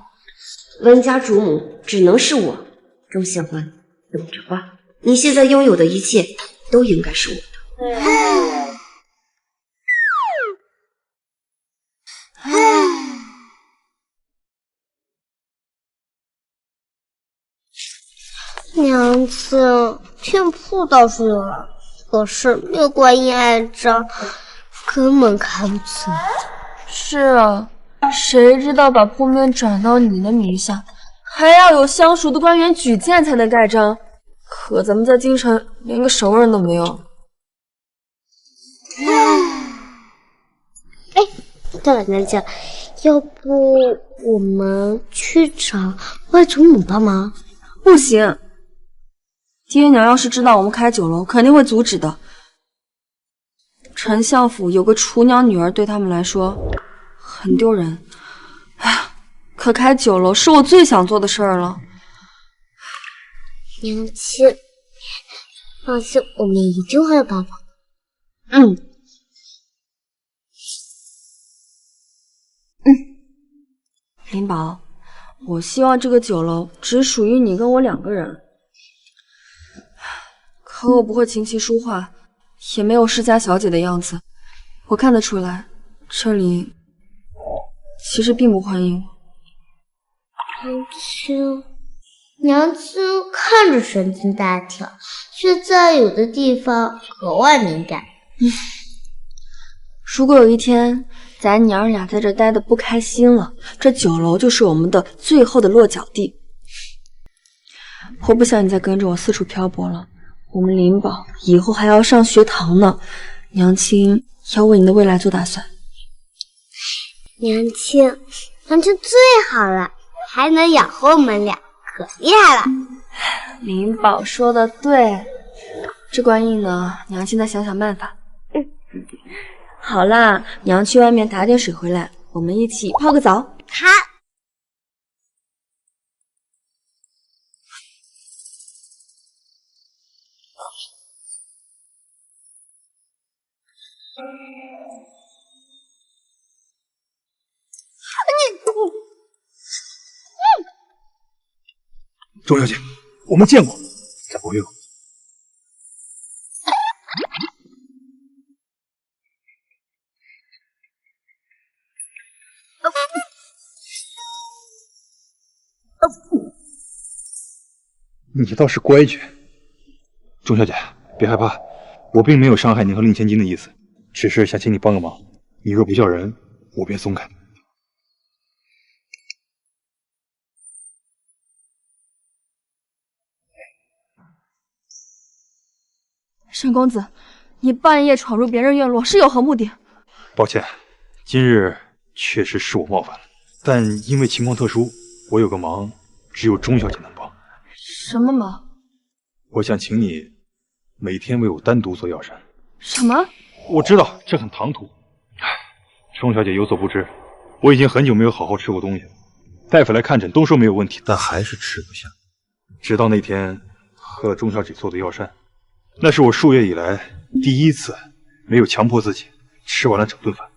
温家主母只能是我，钟宪欢，等着吧，你现在拥有的一切都应该是我的。娘亲，店铺倒是有了，可是没有观音爱章，根本开不起来。是啊，谁知道把铺面转到你的名下，还要有相熟的官员举荐才能盖章。可咱们在京城连个熟人都没有。对了，娘亲，要不我们去找外祖母帮忙？不行，爹娘要是知道我们开酒楼，肯定会阻止的。丞相府有个厨娘女儿，对他们来说很丢人。哎呀，可开酒楼是我最想做的事儿了。娘亲，放心，我们一定会有办法。林宝，我希望这个酒楼只属于你跟我2个人。可我不会琴棋书画，也没有世家小姐的样子，我看得出来，这里其实并不欢迎我。娘亲看着神经大条，却在有的地方格外敏感。如果有一天咱娘俩在这待得不开心了，这酒楼就是我们的最后的落脚地。我不想你再跟着我四处漂泊了，我们灵宝以后还要上学堂呢，娘亲要为你的未来做打算。娘亲最好了，还能养活我们俩，可厉害了。灵宝说的对，这官印呢，娘亲再想想办法。好啦，娘去外面打点水回来，我们一起泡个澡。好。钟小姐，我们见过，再不用。你倒是乖觉。钟小姐，别害怕，我并没有伤害您和令千金的意思，只是想请你帮个忙。你若不叫人，我便松开。沈公子，你半夜闯入别人院落是有何目的？抱歉，今日确实是我冒犯了，但因为情况特殊，我有个忙，只有钟小姐能帮。什么忙？我想请你每天为我单独做药膳。什么？我知道这很唐突。钟小姐有所不知，我已经很久没有好好吃过东西了。大夫来看诊都说没有问题，但还是吃不下。直到那天喝了钟小姐做的药膳，那是我数月以来第一次没有强迫自己吃完了整顿饭。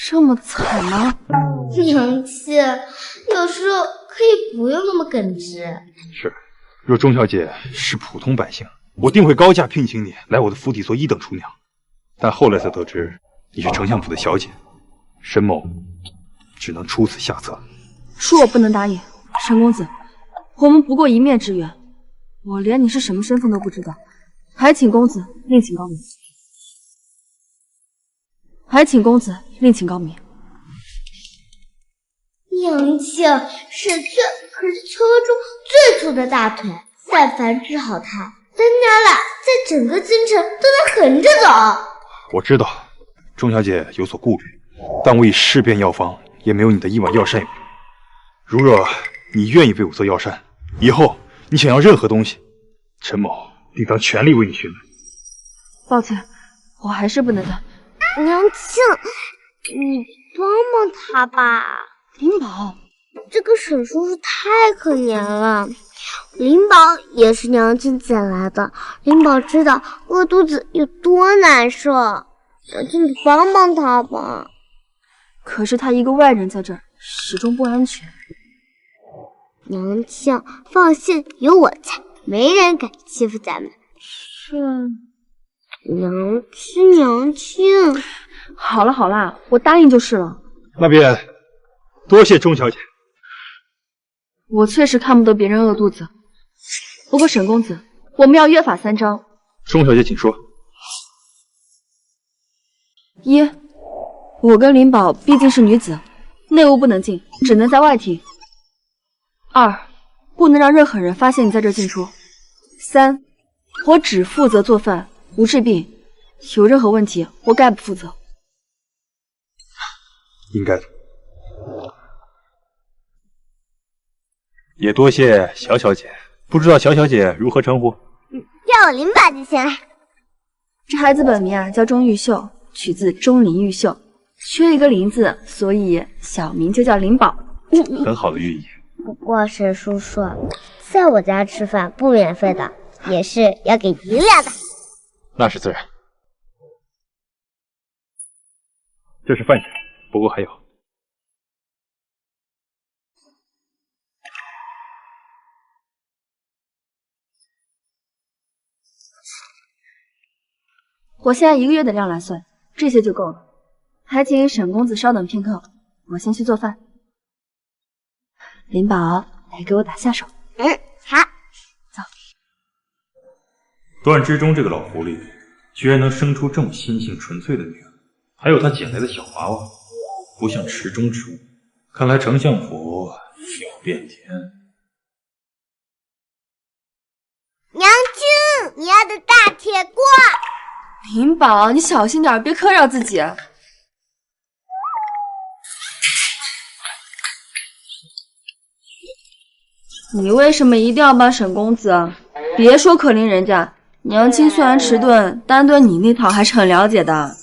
这么惨吗？娘亲，有时候可以不用那么耿直。是，若钟小姐是普通百姓，我定会高价聘请你来我的府邸做1等厨娘。但后来才得知你是丞相府的小姐，沈某只能出此下策。恕我不能答应，沈公子，我们不过一面之缘，我连你是什么身份都不知道，还请公子另请高明。娘亲，沈确可是秋娥中最粗的大腿，但凡治好他，咱娘俩在整个京城都能横着走。我知道钟小姐有所顾虑，但我已试遍药方，也没有你的1碗药膳有用。如若你愿意为我做药膳，以后你想要任何东西，陈某定当全力为你寻来。抱歉，我还是不能的。娘亲，你帮帮他吧。灵宝，这个沈叔叔太可怜了。灵宝也是娘亲捡来的，灵宝知道饿肚子有多难受，娘亲你帮帮他吧。可是他一个外人在这儿，始终不安全。娘亲放心，有我在，没人敢欺负咱们。是，娘亲。好了好了，我答应就是了。那便多谢钟小姐。我确实看不得别人饿肚子，不过沈公子，我们要约法3章。钟小姐请说。1，我跟灵宝毕竟是女子，内屋不能进，只能在外厅。2，不能让任何人发现你在这进出。3，我只负责做饭，无治病，有任何问题我概不负责。应该的。也多谢小小姐，不知道小小姐如何称呼？叫我林宝就行了。这孩子本名啊叫钟玉秀，取自钟灵毓秀，缺一个林字，所以小名就叫林宝。很好的寓意。不过沈叔叔，在我家吃饭不免费的，也是要给银两的。那是自然。这是饭钱，不过还有。我现在1个月的量来算，这些就够了。还请沈公子稍等片刻，我先去做饭。林宝，来给我打下手。好。走。段之中这个老狐狸，居然能生出这么心性纯粹的女儿，还有他捡来的小娃娃，不像池中之物。看来丞相府小变天。娘亲，你要的大铁锅。林宝，你小心点，别磕着自己。你为什么一定要帮沈公子？别说可怜人家，娘亲虽然迟钝，但对你那套还是很了解的。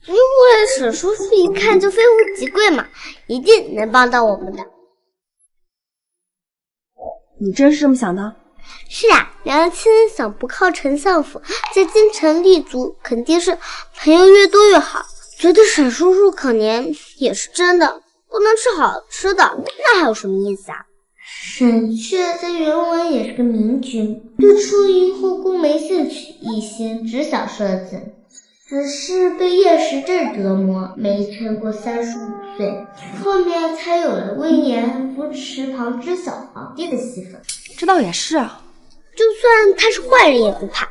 因为沈叔叔一看就非富即贵嘛，一定能帮到我们的。你真是这么想的？是啊，娘亲想不靠丞相府，在京城立足，肯定是朋友越多越好。觉得沈叔叔可怜也是真的，不能吃好吃的，那还有什么意思啊？沈确在原文也是个明君，对出营后宫没兴趣，一心只想射箭，只是被厌食症折磨，没撑过35岁，后面才有了威严扶持旁支小皇帝的戏份。这倒也是啊，就算他是坏人也不怕，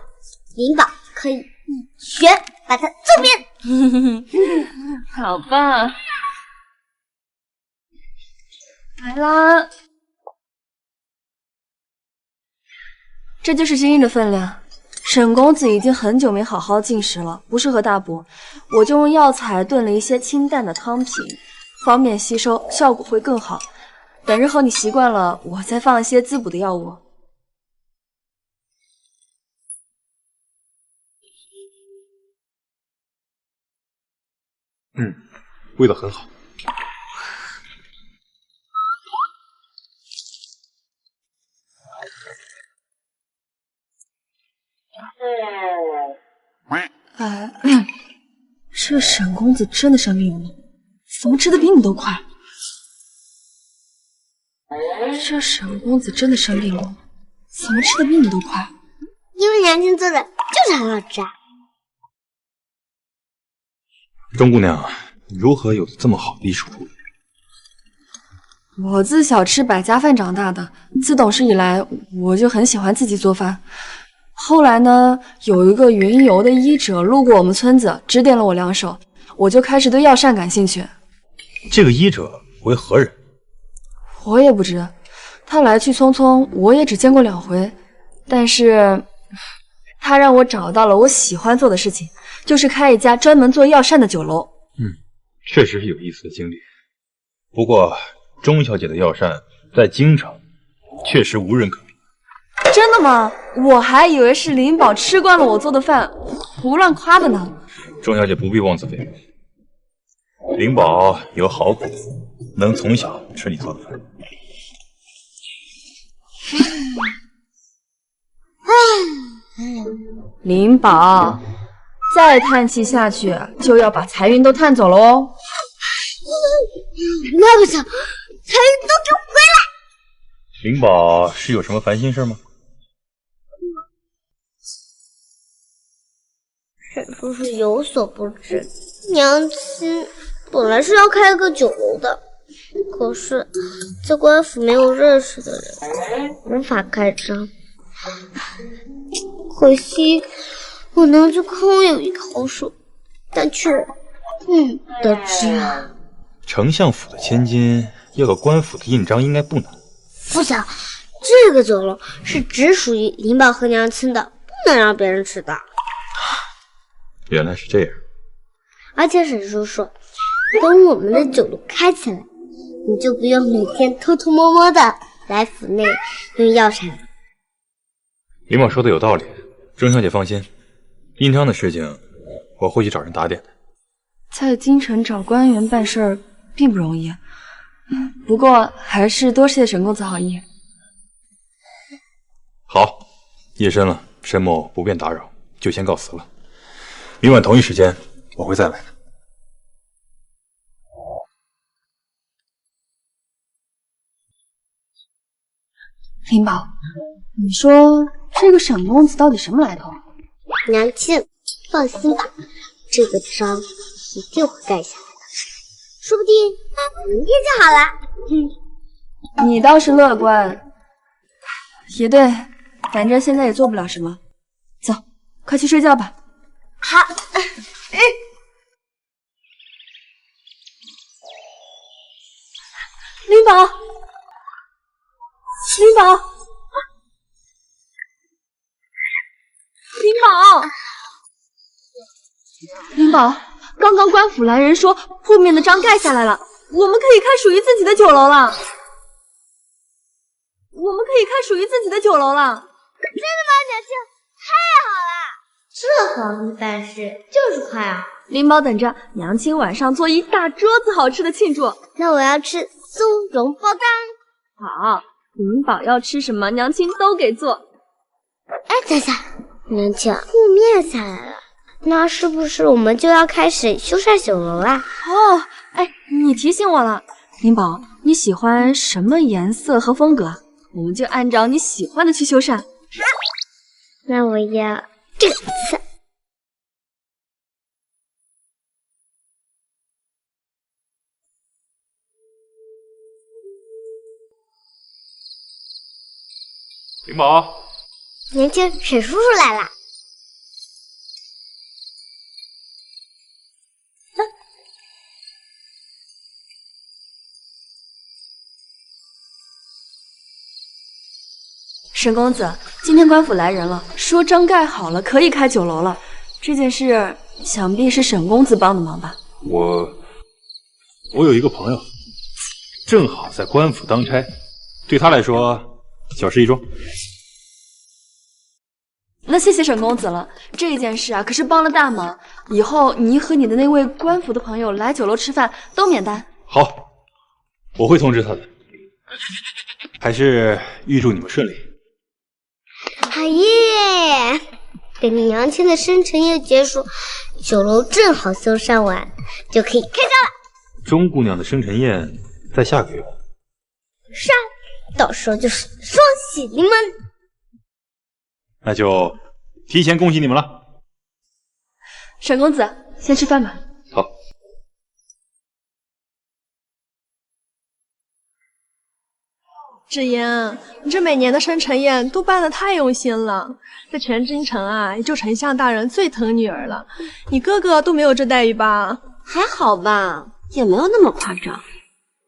林宝可以一拳把他揍扁。好吧，来啦，这就是今日的分量。沈公子已经很久没好好进食了，不适合大补，我就用药材炖了一些清淡的汤品，方便吸收，效果会更好。等日后你习惯了，我再放一些滋补的药物。味道很好。这沈公子真的生病了，怎么吃的比你都快？这沈公子真的生病了，怎么吃的比你都快？因为娘亲做的就是很好吃啊。钟姑娘，你如何有这么好的艺术厨艺？我自小吃百家饭长大的，自懂事以来，我就很喜欢自己做饭。后来呢，有一个云游的医者路过我们村子，指点了我2手，我就开始对药膳感兴趣。这个医者为何人？我也不知，他来去匆匆，我也只见过2回。但是，他让我找到了我喜欢做的事情，就是开一家专门做药膳的酒楼。确实是有意思的经历。不过，钟小姐的药膳在京城确实无人可比。真的吗？我还以为是林宝吃惯了我做的饭，胡乱夸的呢。钟小姐不必妄自菲薄，灵宝有好骨，能从小吃你做的饭。灵宝，再叹气下去就要把财运都探走了哦。那不行，财运都给我回来！灵宝是有什么烦心事吗？沈叔叔有所不知，娘亲本来是要开个酒楼的，可是在官府没有认识的人，无法开张。可惜我娘就空有一口手，但却不得志啊。丞相府的千金要个官府的印章应该不难。不行，这个酒楼是只属于灵宝和娘亲的，不能让别人知道。原来是这样，而且沈叔叔，等我们的酒楼开起来，你就不用每天偷偷摸摸的来府内用药材了。林宝说的有道理，钟小姐放心，印章的事情我会去找人打点的。在京城找官员办事儿并不容易，不过还是多谢沈公子好意。好，夜深了，沈某不便打扰，就先告辞了。明晚同一时间我会再来的。林宝，你说这个沈公子到底什么来头？娘亲，放心吧，这个章一定会盖下来的，说不定明天就好了。你倒是乐观。也对，反正现在也做不了什么。走，快去睡觉吧。好。林宝，林宝，林宝，林宝，刚刚官府来人说后面的章盖下来了，我们可以开属于自己的酒楼了。我们可以开属于自己的酒楼了。真的吗，娘亲？太好了！这好意办事就是快啊！林宝等着，娘亲晚上做一大桌子好吃的庆祝。那我要吃松茸包干。好，林宝要吃什么，娘亲都给做。哎，等下，娘亲，铺面下来了，那是不是我们就要开始修缮酒楼啦？哦，哎，你提醒我了，林宝，你喜欢什么颜色和风格？我们就按照你喜欢的去修缮。那我要这个色。林宝，年轻沈叔叔来了。沈公子，今天官府来人了，说章盖好了，可以开酒楼了。这件事想必是沈公子帮的忙吧？我有一个朋友，正好在官府当差，对他来说小事一桩。那谢谢沈公子了，这件事啊可是帮了大忙，以后你和你的那位官府的朋友来酒楼吃饭都免单。好，我会通知他的。还是预祝你们顺利。好耶！等娘亲的生辰宴结束，酒楼正好修缮完，就可以开张了。钟姑娘的生辰宴在下个月吧？是啊，到时候就是双喜临门。那就提前恭喜你们了。沈公子，先吃饭吧。好。芷英，你这每年的生辰宴都办得太用心了，在全京城啊，也就丞相大人最疼女儿了。你哥哥都没有这待遇吧？还好吧，也没有那么夸张。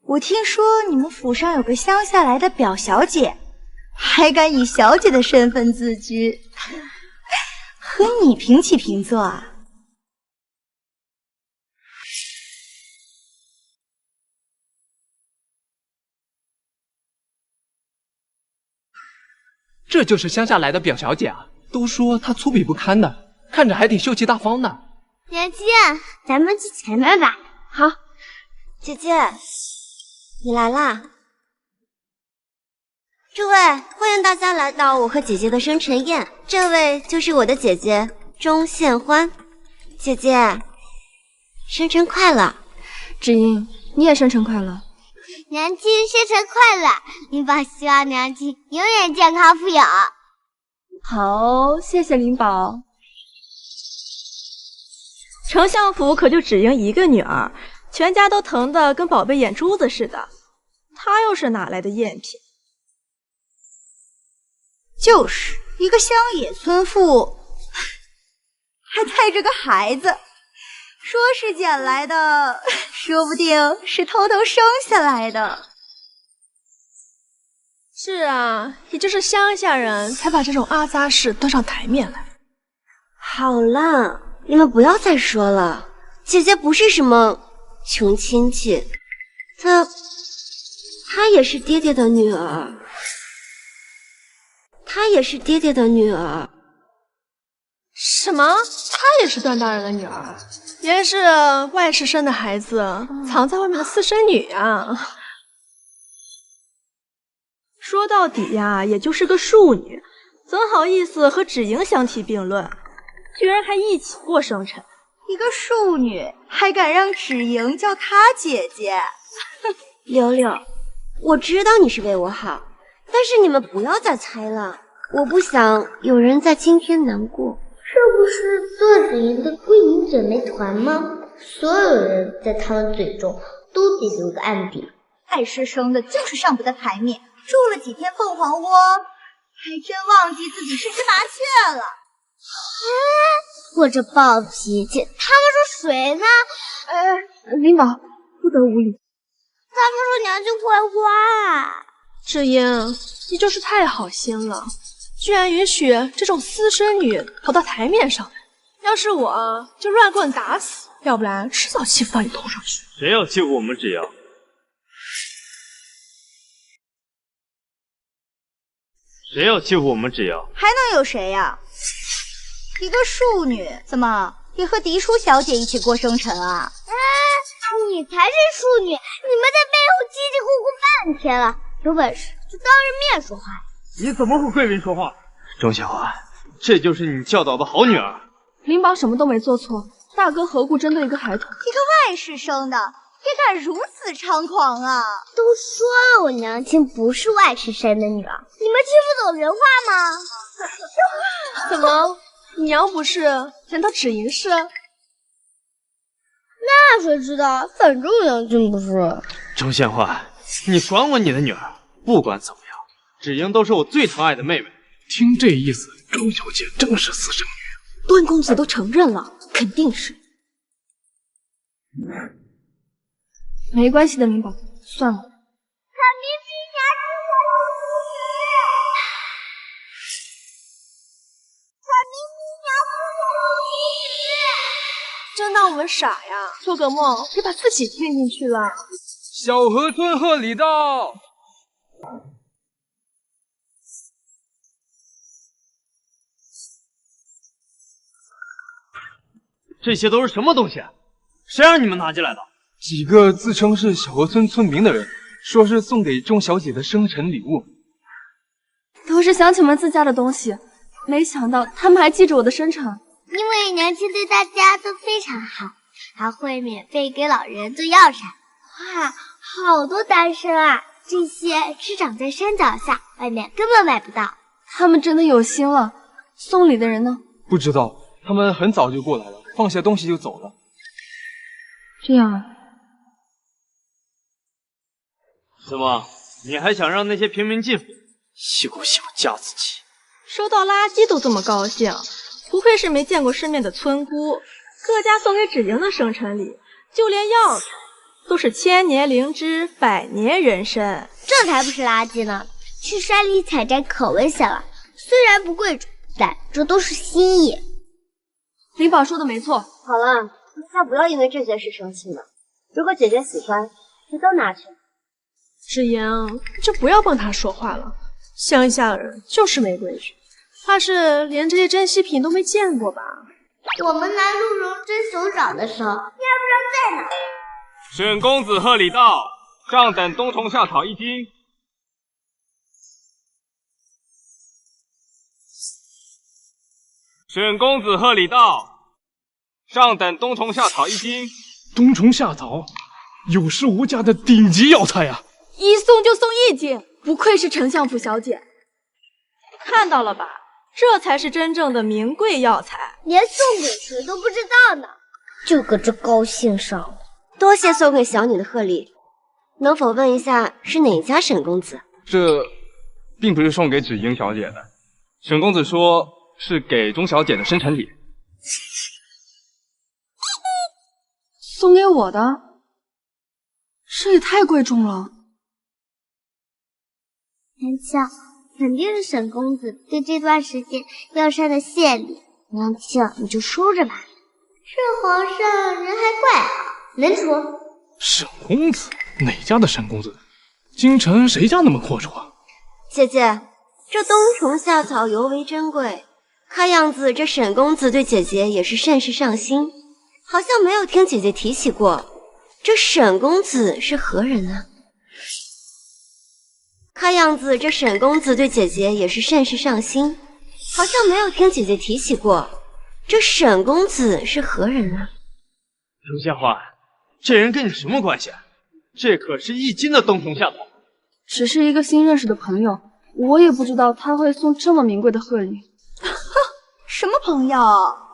我听说你们府上有个乡下来的表小姐，还敢以小姐的身份自居，和你平起平坐啊？这就是乡下来的表小姐啊，都说她粗鄙不堪的，看着还挺秀气大方的。娘亲，咱们去前面吧。好。姐姐，你来啦！诸位，欢迎大家来到我和姐姐的生辰宴。这位就是我的姐姐钟宪欢。姐姐，生辰快乐！芷英，你也生辰快乐！娘亲生辰快乐！林宝希望娘亲永远健康富有。好，谢谢林宝。丞相府可就只赢一个女儿，全家都疼得跟宝贝眼珠子似的。她又是哪来的赝品？就是一个乡野村妇，还带着个孩子，说是捡来的，说不定是偷偷生下来的。是啊，也就是乡下人才把这种阿杂事端上台面来。好了，你们不要再说了，姐姐不是什么穷亲戚，她也是爹爹的女儿。她也是爹爹的女儿。什么？她也是段大人的女儿？原来是外室生的孩子，藏在外面的私生女啊！说到底呀，也就是个庶女，怎好意思和芷莹相提并论？居然还一起过生辰。一个庶女还敢让芷莹叫她姐姐？柳柳，我知道你是为我好，但是你们不要再猜了，我不想有人在今天难过。这不是段子营的闺蜜姐妹团吗？所有人在他们嘴中都得留个案底。爱师生的就是上不得台面，住了几天凤凰窝，还真忘记自己是只麻雀了。我这暴脾气，他们说谁呢？林宝，不得无礼。他们说娘亲坏话啊！芷莹，你就是太好心了，居然允许这种私生女跑到台面上来。要是我，就乱棍打死，要不然迟早欺负到你头上去。谁要欺负我们芷阳？谁要欺负我们芷阳？还能有谁呀？一个庶女，怎么也和嫡出小姐一起过生辰啊？你才是庶女，你们在背后叽叽咕咕半天了，有本事就当着面说话。你怎么和贵人说话？钟小环，这就是你教导的好女儿。林宝什么都没做错，大哥何故针对一个孩童？一个外室生的，也敢如此猖狂啊！都说了我娘亲不是外室生的女儿，你们听不懂人话吗？怎么，你娘不是，难道芷莹是？那谁知道，反正我娘亲不是。钟宪焕，你管管你的女儿。不管怎么样，芷莹都是我最疼爱的妹妹。听这意思，周小姐正是私生女。段公子都承认了，肯定是。没关系的，林宝，算了。他明明娘亲才是淑女，他明明娘亲才是淑女，真当我们傻呀？做个梦也把自己骗进去了。小河村贺礼到。这些都是什么东西？谁让你们拿进来的？几个自称是小河村村民的人，说是送给钟小姐的生辰礼物。都是乡亲们自家的东西，没想到他们还记着我的生辰。因为娘亲对大家都非常好，还会免费给老人做药材。哇，好多单身啊！这些是长在山脚下，外面根本买不到。他们真的有心了。送礼的人呢？不知道，他们很早就过来了，放下东西就走了。这样啊？怎么，你还想让那些平民进府？戏骨小家子气！收到垃圾都这么高兴，不愧是没见过世面的村姑。各家送给芷莹的生辰礼，就连药材都是千年灵芝，百年人参。这才不是垃圾呢！去山里采摘可危险了，虽然不贵重，但这都是心意。林宝说的没错。好了，大家不要因为这件事生气了。如果姐姐喜欢，就都拿去。芷莹，就不要帮他说话了。乡下人就是没规矩，怕是连这些珍稀品都没见过吧？我们来鹿茸真熊掌的时候，你还不知道在哪。沈公子贺礼到，上等冬虫夏草1斤。沈公子贺礼到，上等冬虫夏草1斤。冬虫夏草，有市无价的顶级药材啊！一送就送1斤，不愧是丞相府小姐。看到了吧，这才是真正的名贵药材，连送给谁都不知道呢，就搁这高兴上了。多谢送给小女的贺礼，能否问一下是哪家沈公子？这并不是送给芷莹小姐的，沈公子说是给钟小姐的生辰礼。送给我的？这也太贵重了。娘亲，肯定是沈公子对这段时间药膳的谢礼，娘亲你就收着吧。这皇上人还怪好，能处。沈公子？哪家的沈公子？京城谁家那么阔绰啊？姐姐，这冬虫夏草尤为珍贵，看样子这沈公子对姐姐也是甚是上心，好像没有听姐姐提起过。这沈公子是何人呢？看样子这沈公子对姐姐也是甚是上心，好像没有听姐姐提起过。这沈公子是何人呢？程县花，这人跟你什么关系？这可是1斤的冬虫夏草。只是一个新认识的朋友，我也不知道他会送这么名贵的贺礼。什么朋友？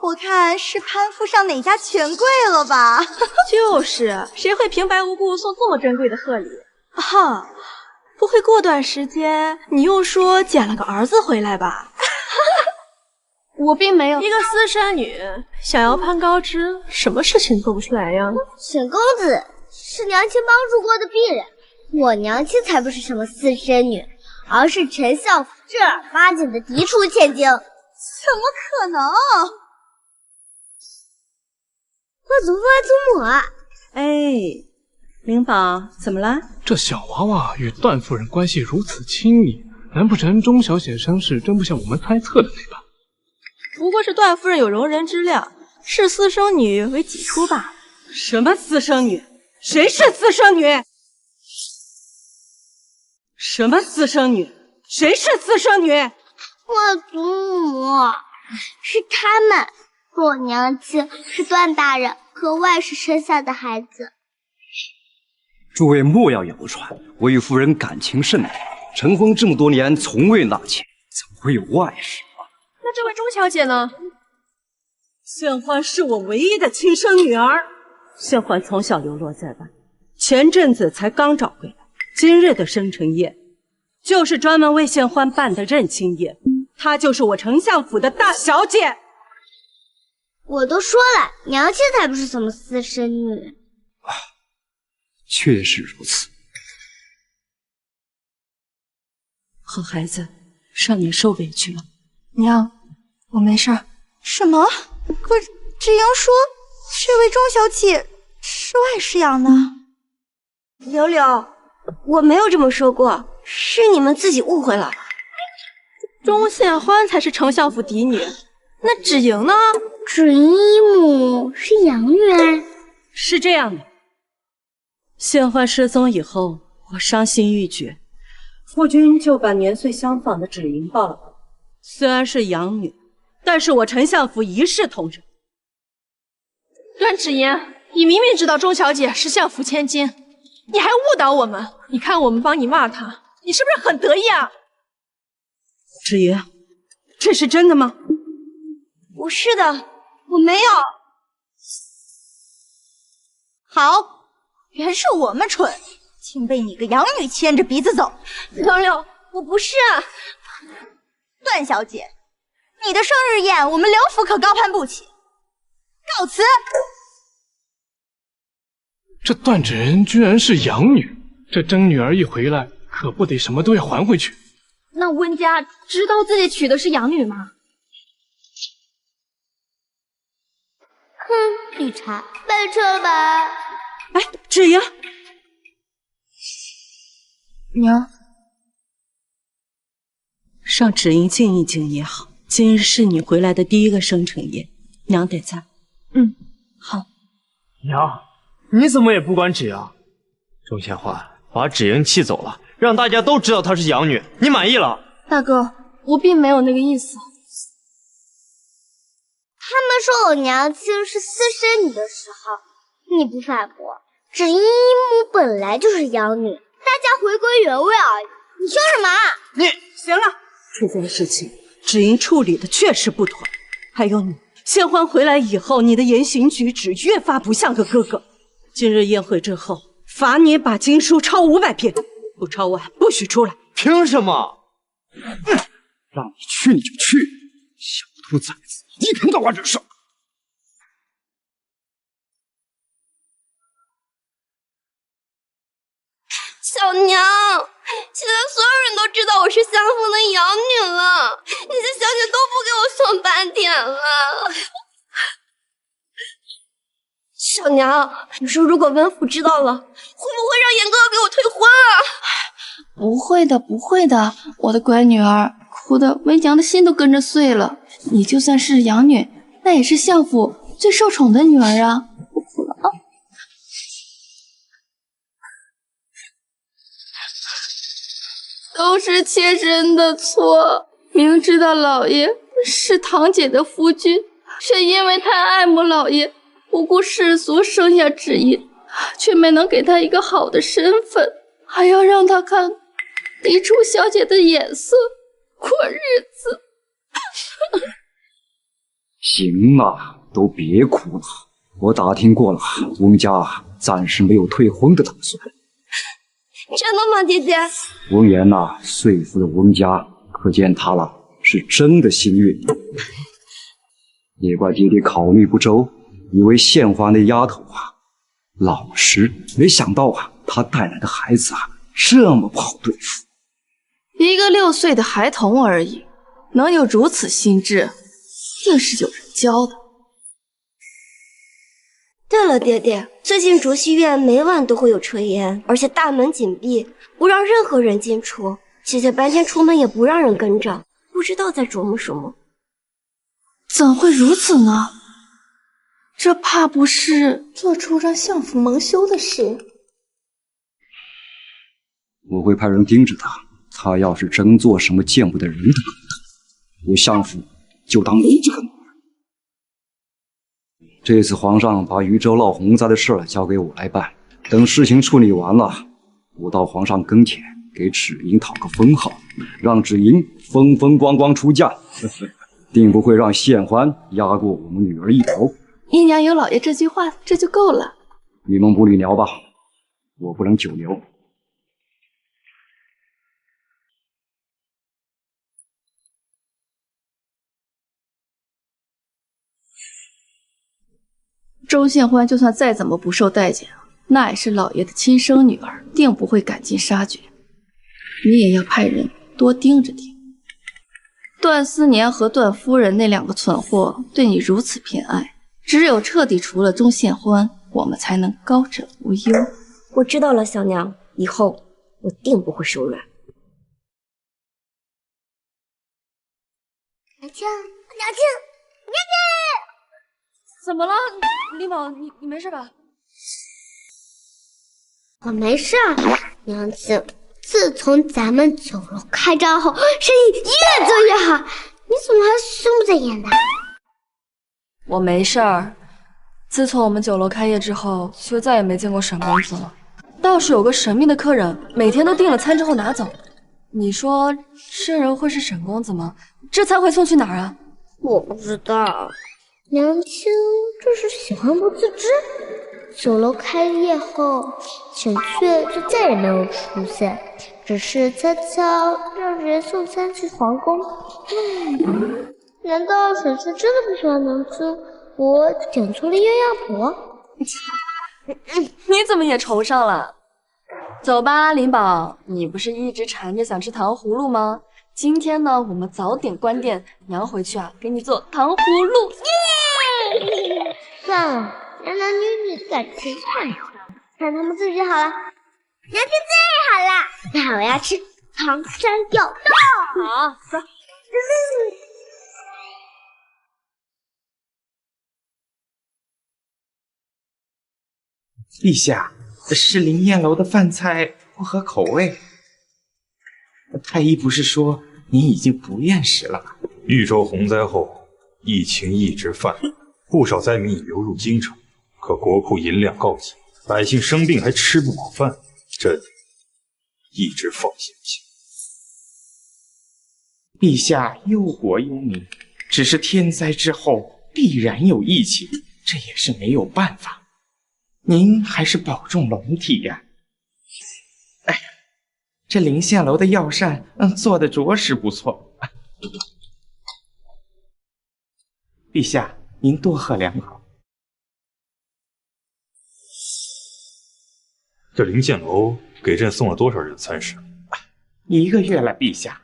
我看是攀附上哪家权贵了吧？就是，谁会平白无故送这么珍贵的贺礼？啊，不会过段时间你又说捡了个儿子回来吧？我并没有。一个私生女想要攀高枝，什么事情做不出来呀？沈公子是娘亲帮助过的病人，我娘亲才不是什么私生女，而是丞相府正儿八经的嫡出千金。怎么可能？我祖父爱祖母啊！哎，灵宝，怎么了？这小娃娃与段夫人关系如此亲密，难不成钟小姐身世真不像我们猜测的那般？不过是段夫人有容人之量，视私生女为己出罢了。什么私生女？谁是私生女？什么私生女？谁是私生女？我祖母是他们，我娘亲是段大人和外甥生下的孩子。诸位莫要谣传，我与夫人感情甚笃，成婚这么多年从未纳妾，怎么会有外室？那这位钟小姐呢？献欢是我唯一的亲生女儿，献欢从小流落在外，前阵子才刚找回来。今日的生辰宴，就是专门为献欢办的认亲宴。她就是我丞相府的大小姐。我都说了，娘亲才不是什么私生女。确实如此。好孩子，少年受委屈了。娘，我没事儿。什么？可芷莹说这位钟小姐是外室养的。柳柳，我没有这么说过，是你们自己误会了。钟献欢才是丞相府嫡女，那芷莹呢？芷莹姨母是养女啊。是这样的，献欢失踪以后，我伤心欲绝，夫君就把年岁相仿的芷莹抱了抱。虽然是养女，但是我丞相府一视同仁。段芷莹，你明明知道钟小姐是相府千金，你还误导我们。你看我们帮你骂她，你是不是很得意啊？芷莹，这是真的吗？不是的，我没有。好，原是我们蠢，竟被你个养女牵着鼻子走。柳柳，我不是啊。段小姐，你的生日宴我们刘府可高攀不起，告辞。这段芷人居然是养女，这真女儿一回来，可不得什么都要还回去。那温家知道自己娶的是养女吗？哼，绿茶，拜撤吧。哎，芷莹，娘，让芷莹静一静也好。今日是你回来的第一个生辰宴，娘得在。嗯，好。娘，你怎么也不管芷莹？钟献欢把芷莹气走了，让大家都知道她是养女，你满意了？大哥，我并没有那个意思。他们说我娘亲是私生女的时候，你不反驳。芷莹姨母本来就是养女，大家回归原位而已。你说什么？你行了，这件事情芷莹处理的确实不妥。还有你，献欢回来以后，你的言行举止越发不像个哥哥。今日宴会之后，罚你把经书抄500遍，不抄完不许出来。凭什么？让你去你就去，小兔崽子，一天到晚惹事。小娘，现在所有人都知道我是相府的养女了，那些小姐都不给我送半点了。小娘，你说如果温府知道了，会不会让严哥哥给我退婚啊？不会的，不会的，我的乖女儿，哭的为娘的心都跟着碎了。你就算是养女，那也是相府最受宠的女儿啊！不哭了啊！都是妾身的错，明知道老爷是堂姐的夫君，却因为太爱慕老爷，不顾世俗生下旨意，却没能给他一个好的身份，还要让他看嫡出小姐的眼色过日子。行了，都别哭了。我打听过了，温家暂时没有退婚的打算。真的吗，爹爹？温言说服了温家，可见他是真的心悦你。也怪爹爹考虑不周，以为献花那丫头老实，没想到她带来的孩子这么不好对付。一个6岁的孩童而已，能有如此心智，定是有人教的。对了，爹爹，最近竹溪院每晚都会有炊烟，而且大门紧闭，不让任何人进出。姐姐白天出门也不让人跟着，不知道在琢磨什么。怎会如此呢？这怕不是做出让相府蒙羞的事？我会派人盯着他，他要是真做什么见不得人的勾当，我相府就当没这个女儿。这次皇上把渝州闹洪灾的事交给我来办，等事情处理完了，我到皇上跟前给芷莹讨个封号，让芷莹风风光光出嫁，定不会让献欢压过我们女儿一头。姨娘有老爷这句话，这就够了。你们部里聊吧，我不能久留。周献欢就算再怎么不受待见，那也是老爷的亲生女儿，定不会赶尽杀绝。你也要派人多盯着盯。段思年和段夫人那2个蠢货对你如此偏爱，只有彻底除了钟献欢，我们才能高枕无忧。我知道了，小娘，以后我定不会手软。娘亲，怎么了，林宝？你没事吧？我没事儿，娘亲。自从咱们酒楼开张后，生意越做越好，你怎么还心不在焉的？我没事儿。自从我们酒楼开业之后，就再也没见过沈公子了。倒是有个神秘的客人，每天都订了餐之后拿走。你说这人会是沈公子吗？这餐会送去哪儿啊？我不知道。娘亲这是喜欢不自知。酒楼开业后，沈雀就再也没有出现，只是悄悄让人送餐去皇宫。难道沈雀真的不喜欢娘亲？我点错了鸳鸯谱？你怎么也愁上了？走吧，林宝，你不是一直缠着想吃糖葫芦吗？今天呢，我们早点关店，娘回去给你做糖葫芦。算了，男男女女感情太好，看他们自己好了。娘亲最好了，那我要吃糖山药豆。好，走。陛下，是灵宴楼的饭菜不合口味。太医不是说您已经不厌食了吗？豫州洪灾后，疫情一直泛滥，不少灾民已流入京城，可国库银两告急，百姓生病还吃不饱饭，朕一直放心不下。陛下忧国忧民，只是天灾之后必然有疫情，这也是没有办法。您还是保重龙体呀。哎呀，这灵县楼的药膳，做的着实不错。陛下，您多喝两口。这灵县楼给朕送了多少日的餐食？1个月了，陛下。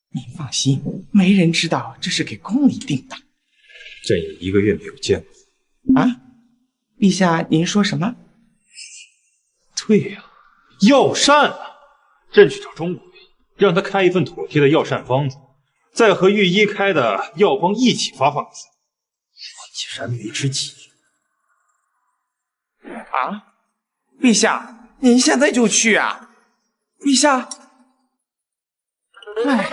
您放心，没人知道这是给宫里订的。朕也1个月没有见过。啊？陛下，您说什么？对呀，药膳啊！朕去找钟国医，让他开一份妥帖的药膳方子，再和御医开的药方一起发放给咱。我竟然没知己啊！陛下，您现在就去啊？陛下，唉，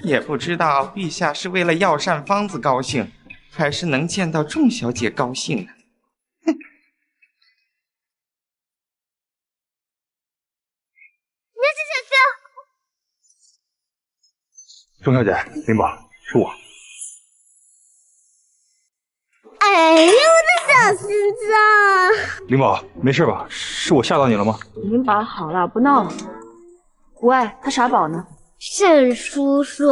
也不知道陛下是为了药膳方子高兴，还是能见到众小姐高兴呢？钟小姐，林宝，是我。哎呦，我的小心脏！林宝，没事吧？是我吓到你了吗？林宝，好了，不闹了。喂，他傻宝呢？沈叔叔，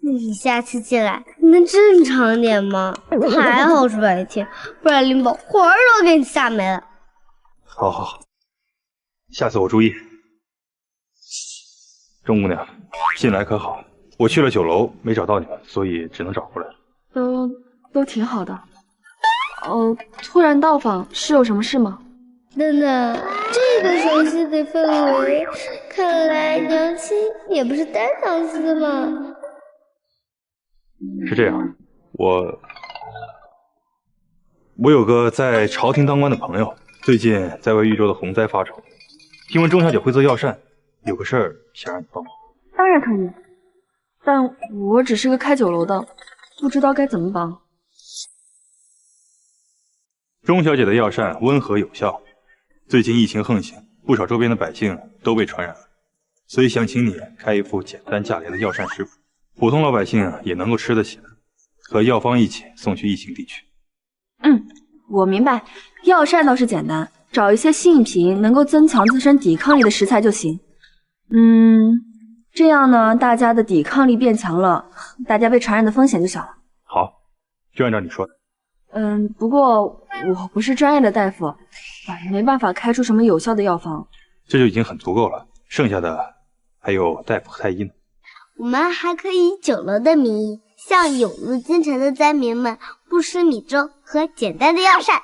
你下次进来能正常点吗？还好是白天，不然林宝魂儿都给你吓没了。好好，下次我注意。钟姑娘，近来可好？我去了酒楼没找到你们，所以只能找回来了。都挺好的。突然到访是有什么事吗？等等，这个熟悉的氛围，看来娘亲也不是单相思嘛。是这样，我有个在朝廷当官的朋友，最近在为豫州的洪灾发愁。听闻钟小姐会做药膳，有个事儿想让你帮忙。当然可以，但我只是个开酒楼的，不知道该怎么帮。钟小姐的药膳温和有效，最近疫情横行，不少周边的百姓都被传染了，所以想请你开一副简单价廉的药膳食谱，普通老百姓也能够吃得起的，和药方一起送去疫情地区。我明白，药膳倒是简单，找一些性平能够增强自身抵抗力的食材就行。这样呢，大家的抵抗力变强了，大家被传染的风险就小了。好，就按照你说的。不过我不是专业的大夫，没办法开出什么有效的药方。这就已经很足够了，剩下的还有大夫和太医呢。我们还可以以酒楼的名义，向有入京城的灾民们布施米粥和简单的药膳。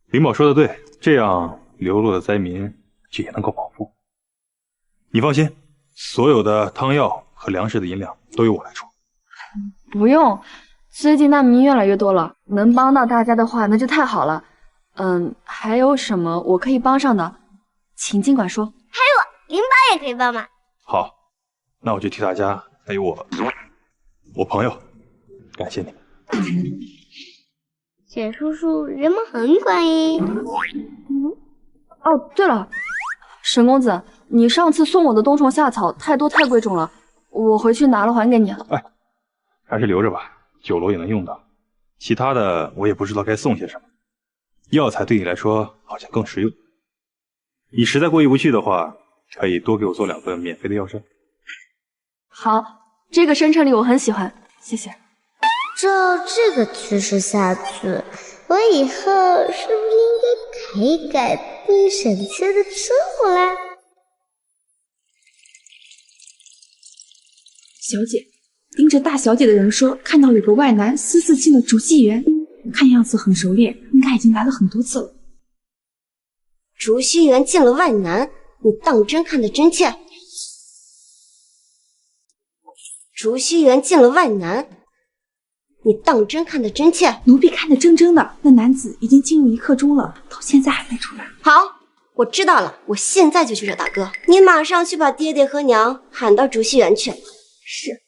林宝说的对，这样流落的灾民就也能够保护。你放心，所有的汤药和粮食的银两都由我来出。不用，最近难民越来越多了，能帮到大家的话那就太好了。还有什么我可以帮上的，请尽管说。还有林宝也可以帮忙。好，那我就替大家还有我朋友感谢你。沈叔叔人们很管意。哦，对了，沈公子，你上次送我的冬虫夏草太多太贵重了，我回去拿了还给你。还是留着吧，酒楼也能用到。其他的我也不知道该送些什么，药材对你来说好像更实用。你实在过意不去的话，可以多给我做2份免费的药膳。好，这个生辰礼我很喜欢，谢谢。照这个趋势下去，我以后是不是应该改变沈妾的生活啦？小姐，盯着大小姐的人说，看到有个外男私自进了竹戏园，看样子很熟练，应该已经来了很多次了。竹溪园进了外男，你当真看得真切？竹溪园进了外男，你当真看得真切？奴婢看得真真的，那男子已经进入1刻钟了，到现在还没出来。好，我知道了，我现在就去找大哥，你马上去把爹爹和娘喊到竹溪园去。是。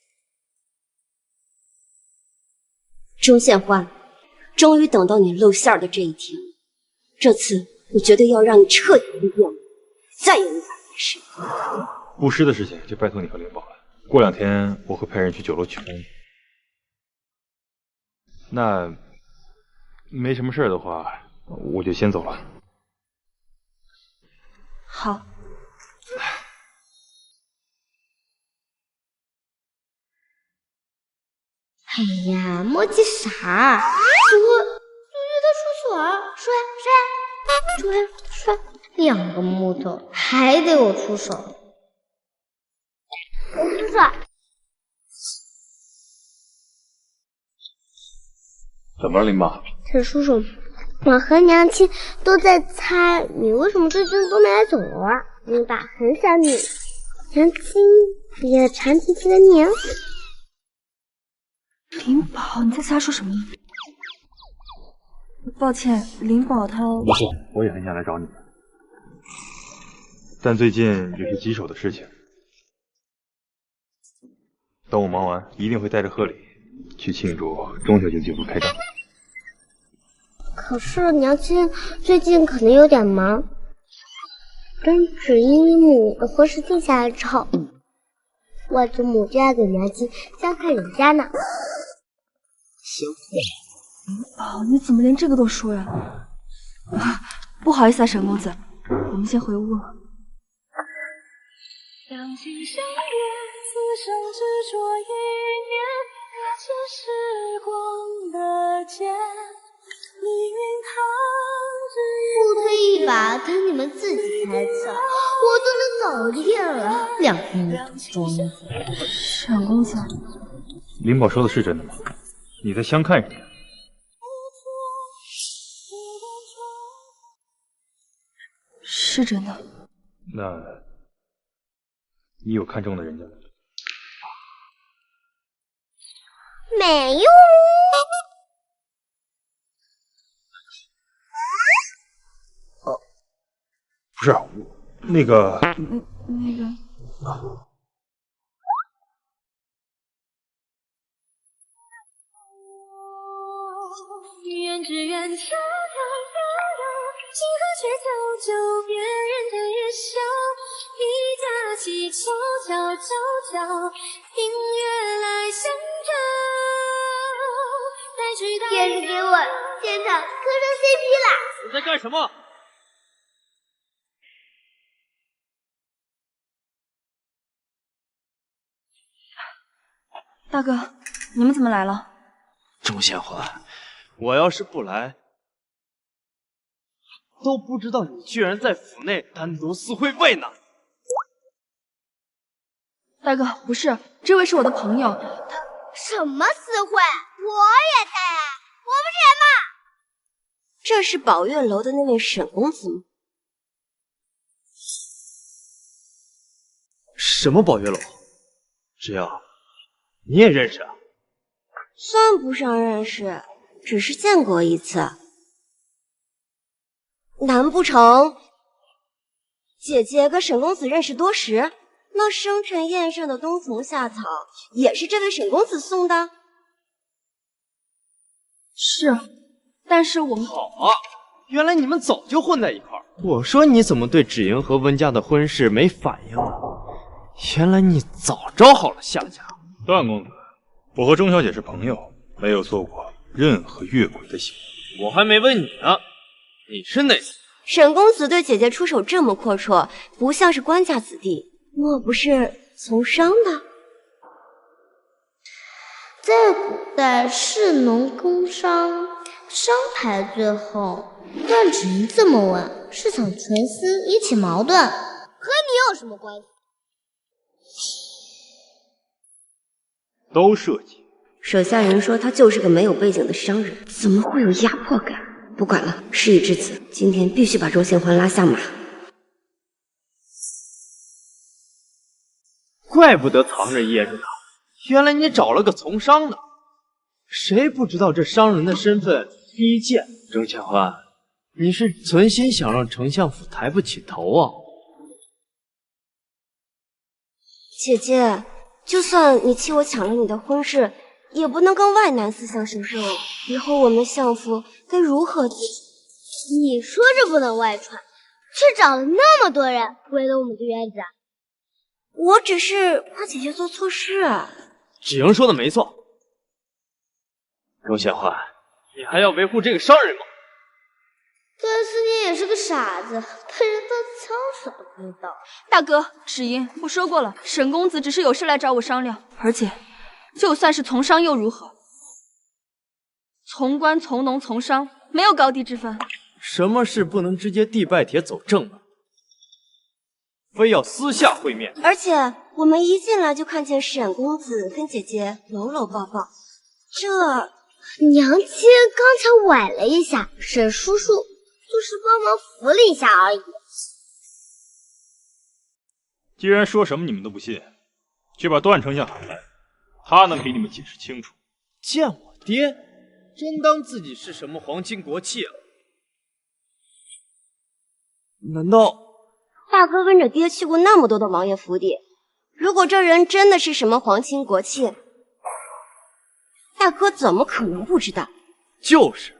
钟宪欢，终于等到你露馅的这一天，这次我绝对要让你彻底变了，再也无法翻身。布施的事情就拜托你和灵宝了，过2天我会派人去酒楼取东西。那没什么事的话，我就先走了。好。哎呀，磨叽啥？他出手啊！说呀！2个木头还得我出手。我出手。怎么了，林宝？陈叔叔，我和娘亲都在猜你为什么最近都没来总楼啊？你爸很想你，娘亲也馋甜甜的你啊。林宝，你在瞎说什么？抱歉，林宝他……不是，我也很想来找你，但最近有些棘手的事情。等我忙完，一定会带着贺礼去庆祝钟小姐姐夫开张。可是娘亲最近可能有点忙，等芷英母的婚事定下来之后，我祖母就要给娘亲相看人家呢。哦，你怎么连这个都说呀？不好意思啊，沈公子，我们先回屋了。两情相悦，此生执着一念，搁浅时光的剑，命运它互推一把，等你们自己猜测，我都能早恋了。两个装子，沈公子，林宝说的是真的吗？你在相看人家？是真的。那你有看中的人家吗？没有。不是，那个。愿只愿飘飘飘摇，星河却早就变人的夜宵。一架起悄悄悄悄，听月来相照。再去到电视给我现场磕成 CP 啦！你在干什么？大哥，你们怎么来了？钟显华，我要是不来，都不知道你居然在府内单独私会魏呢。大哥，不是，这位是我的朋友，他什么私会？我也在啊，我不是人吗？这是宝月楼的那位沈公子吗？什么宝月楼？芷阳，你也认识啊？算不上认识，只是见过一次。难不成姐姐跟沈公子认识多时？那生辰宴上的冬虫夏草也是这位沈公子送的？是，但是我们好啊，原来你们早就混在一块儿。我说你怎么对芷莹和温家的婚事没反应啊？原来你早招好了下家。段公子，我和钟小姐是朋友，没有做过任何越轨的行为。我还没问你呢，你是哪？沈公子对姐姐出手这么阔绰，不像是官家子弟，莫不是从商的？在古代，士农工商，商排最后。段芷莹这么问，是想沉思引起矛盾，和你有什么关系？都设计。手下人说他就是个没有背景的商人，怎么会有压迫感？不管了，事已至此，今天必须把周宪欢拉下马。怪不得藏着掖着他，原来你找了个从商的。谁不知道这商人的身份低贱？钟千欢，你是存心想让丞相府抬不起头啊？姐姐，就算你欺我抢了你的婚事，也不能跟外男私相授受。以后我们相府该如何自处？你说这不能外传，却找了那么多人围了我们的院子。我只是怕姐姐做错事啊。芷莹说的没错。钟显欢，你还要维护这个商人吗？段思念也是个傻子，被人当枪手都不知道。大哥，芷莹，我说过了，沈公子只是有事来找我商量，而且就算是从商又如何？从官、从农、从商，没有高低之分。什么事不能直接地拜帖走正门，非要私下会面？而且我们一进来就看见沈公子跟姐姐搂搂抱抱，这娘亲刚才崴了一下，沈叔叔就是帮忙扶了一下而已。既然说什么你们都不信，去把段丞相喊来，他能给你们解释清楚。见我爹，真当自己是什么皇亲国戚啊？难道大哥跟着爹去过那么多的王爷府邸，如果这人真的是什么皇亲国戚，大哥怎么可能不知道？就是，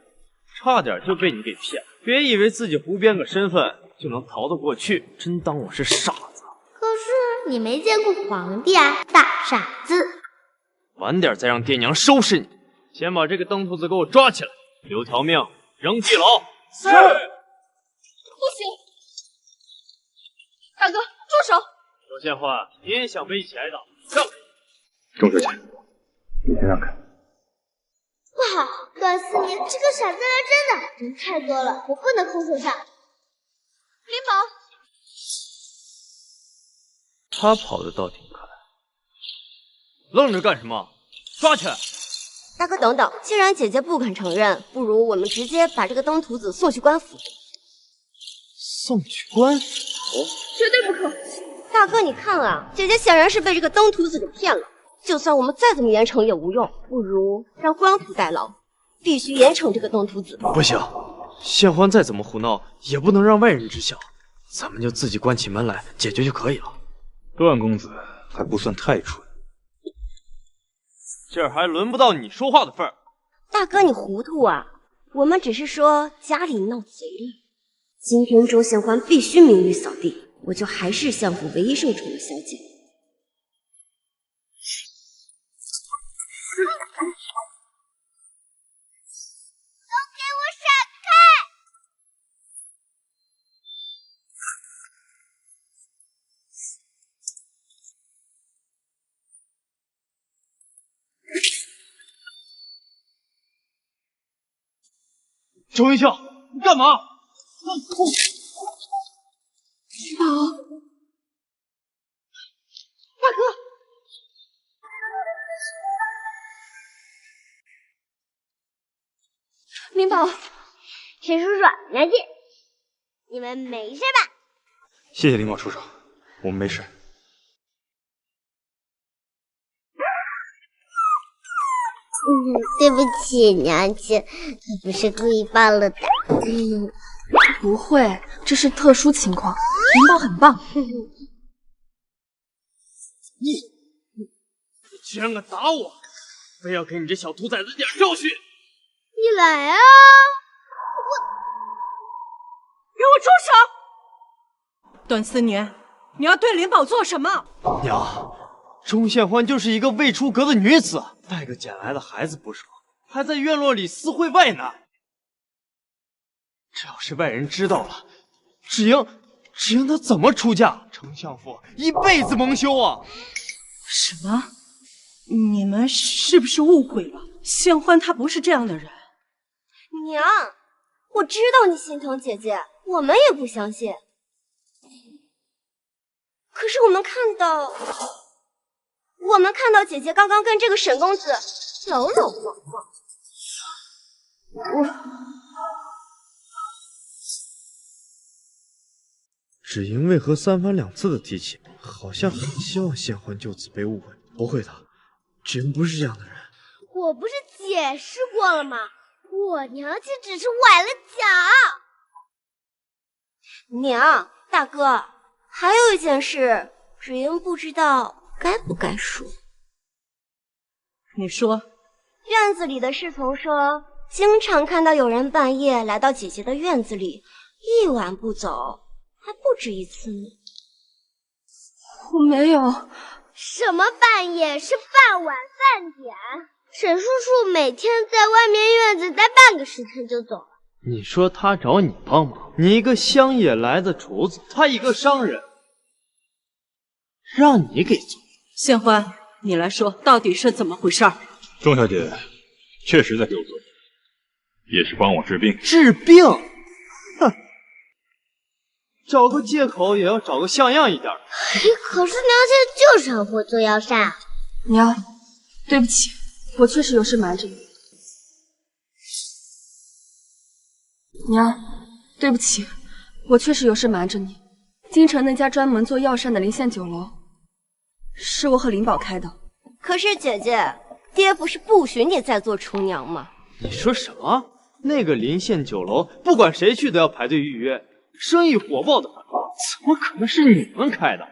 差点就被你给骗。别以为自己胡编个身份就能逃得过去，真当我是傻子。可是你没见过皇帝啊，大傻子！晚点再让爹娘收拾你。先把这个登徒子给我抓起来，留条命扔地牢。是。不行，大哥，住手！周宪焕，你也想被一起挨打？让开！钟小姐，你先让开。不好，段思年这个傻子来真的，人太多了，我不能空手上。林宝，他跑得倒挺快，愣着干什么？抓起来！大哥等等，既然姐姐不肯承认，不如我们直接把这个登徒子送去官府。送去官府？绝对不可！大哥，你看啊，姐姐显然是被这个登徒子给骗了。就算我们再怎么严惩也无用，不如让官府代劳，必须严惩这个登徒子。不行，宪欢再怎么胡闹，也不能让外人知晓。咱们就自己关起门来解决就可以了。段公子还不算太蠢，这儿还轮不到你说话的份儿。大哥，你糊涂啊！我们只是说家里闹贼了。今天周宪欢必须名誉扫地，我就还是相府唯一受宠的小姐。都给我闪开！周云笑，你干嘛？林宝，大哥。林宝，沈叔叔，娘亲，你们没事吧？谢谢林宝叔叔，我们没事。对不起，娘亲，我不是故意报了的。不会，这是特殊情况。林宝很棒。你居然敢打我，非要给你这小兔崽子点教训！你来啊！给我住手！段思年，你要对林宝做什么？娘，钟宪欢就是一个未出阁的女子，带个捡来的孩子不说，还在院落里私会外男。这要是外人知道了，芷莹她怎么出嫁？丞相府一辈子蒙羞啊！什么？你们是不是误会了？宪欢他不是这样的人。娘，我知道你心疼姐姐，我们也不相信。可是我们看到姐姐刚刚跟这个沈公子搂搂抱抱。芷莹为何三番两次的提起，好像很希望宪欢就此被误会？不会的，芷莹不是这样的人。我不是解释过了吗？我娘亲只是崴了脚。娘，大哥，还有一件事，芷莹不知道该不该说。你说。院子里的侍从说，经常看到有人半夜来到姐姐的院子里，一晚不走，还不止一次呢。我没有。什么半夜？是傍晚饭点。沈叔叔每天在外面院子待半个时辰就走了。你说他找你帮忙，你一个乡野来的厨子，他一个商人，让你给做。宪欢，你来说，到底是怎么回事？钟小姐确实在给我做，也是帮我治病。治病？哼，找个借口也要找个像样一点。可是娘亲就是很会做药膳。娘，对不起，我确实有事瞒着你。娘，对不起，我确实有事瞒着你。京城那家专门做药膳的林县酒楼，是我和林宝开的。可是姐姐，爹不是不许你再做厨娘吗？你说什么？那个林县酒楼，不管谁去都要排队预约，生意火爆的很，怎么可能是你们开的？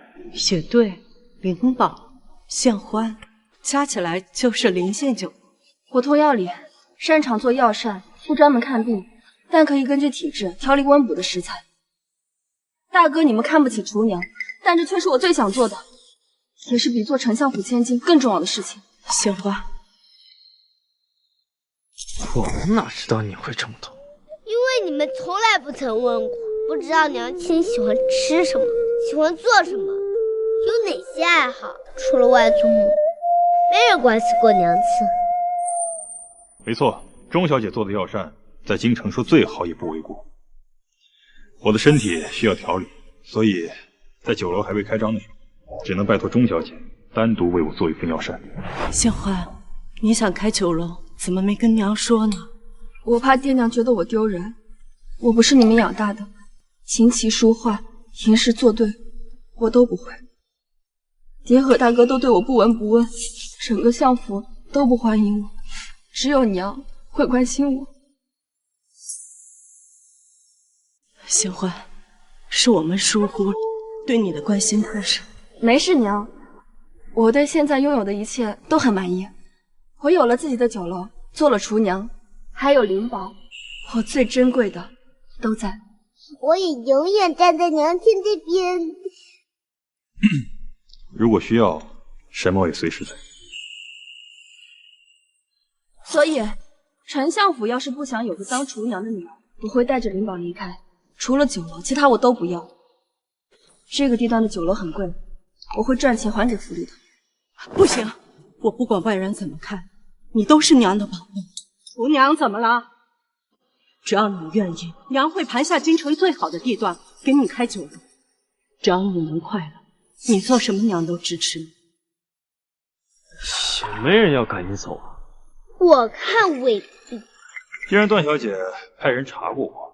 也对，灵宝、向欢，加起来就是林县酒。我童谣里擅长做药膳，不专门看病，但可以根据体质调理温补的食材。大哥，你们看不起厨娘，但这却是我最想做的，也是比做丞相府千金更重要的事情。向欢，我们哪知道你会这么做？因为你们从来不曾问过，不知道娘亲喜欢吃什么，喜欢做什么，有哪些爱好。除了外祖母，没人关心过娘亲。没错，钟小姐做的药膳在京城说最好也不为过。我的身体需要调理，所以在酒楼还未开张的时候，只能拜托钟小姐单独为我做一份药膳。向欢，你想开酒楼，怎么没跟娘说呢？我怕爹娘觉得我丢人，我不是你们养大的，琴棋书画、吟诗作对，我都不会。爹和大哥都对我不闻不问，整个相府都不欢迎我，只有娘会关心我。向欢，是我们疏忽了，对你的关心太少。没事，娘，我对现在拥有的一切都很满意。我有了自己的酒楼，做了厨娘，还有灵宝，我最珍贵的都在。我也永远站在娘亲这边。如果需要，沈某也随时在。所以，丞相府要是不想有个当厨娘的女儿，我会带着灵宝离开。除了酒楼，其他我都不要。这个地段的酒楼很贵，我会赚钱还给府里的。不行，我不管外人怎么看，你都是娘的宝贝。厨娘怎么了？只要你愿意，娘会盘下京城最好的地段给你开酒楼。只要你能快乐，你做什么娘都支持你。也没人要赶你走啊。我看未必。既然段小姐派人查过我，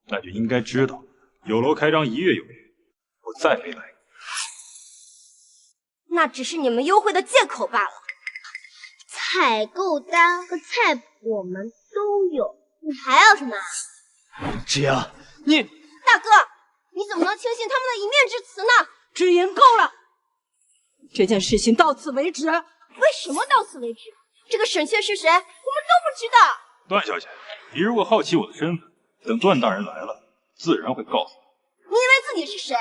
那就应该知道酒楼开张1月有余，我再没来。那只是你们优惠的借口罢了。采购单和菜谱我们都有，你还要什么？芷莹，你大哥，你怎么能轻信他们的一面之词呢？芷莹，够了！这件事情到此为止。为什么到此为止？这个沈妾是谁，我们都不知道。段小姐，你如果好奇我的身份，等段大人来了，自然会告诉你。你以为自己是谁？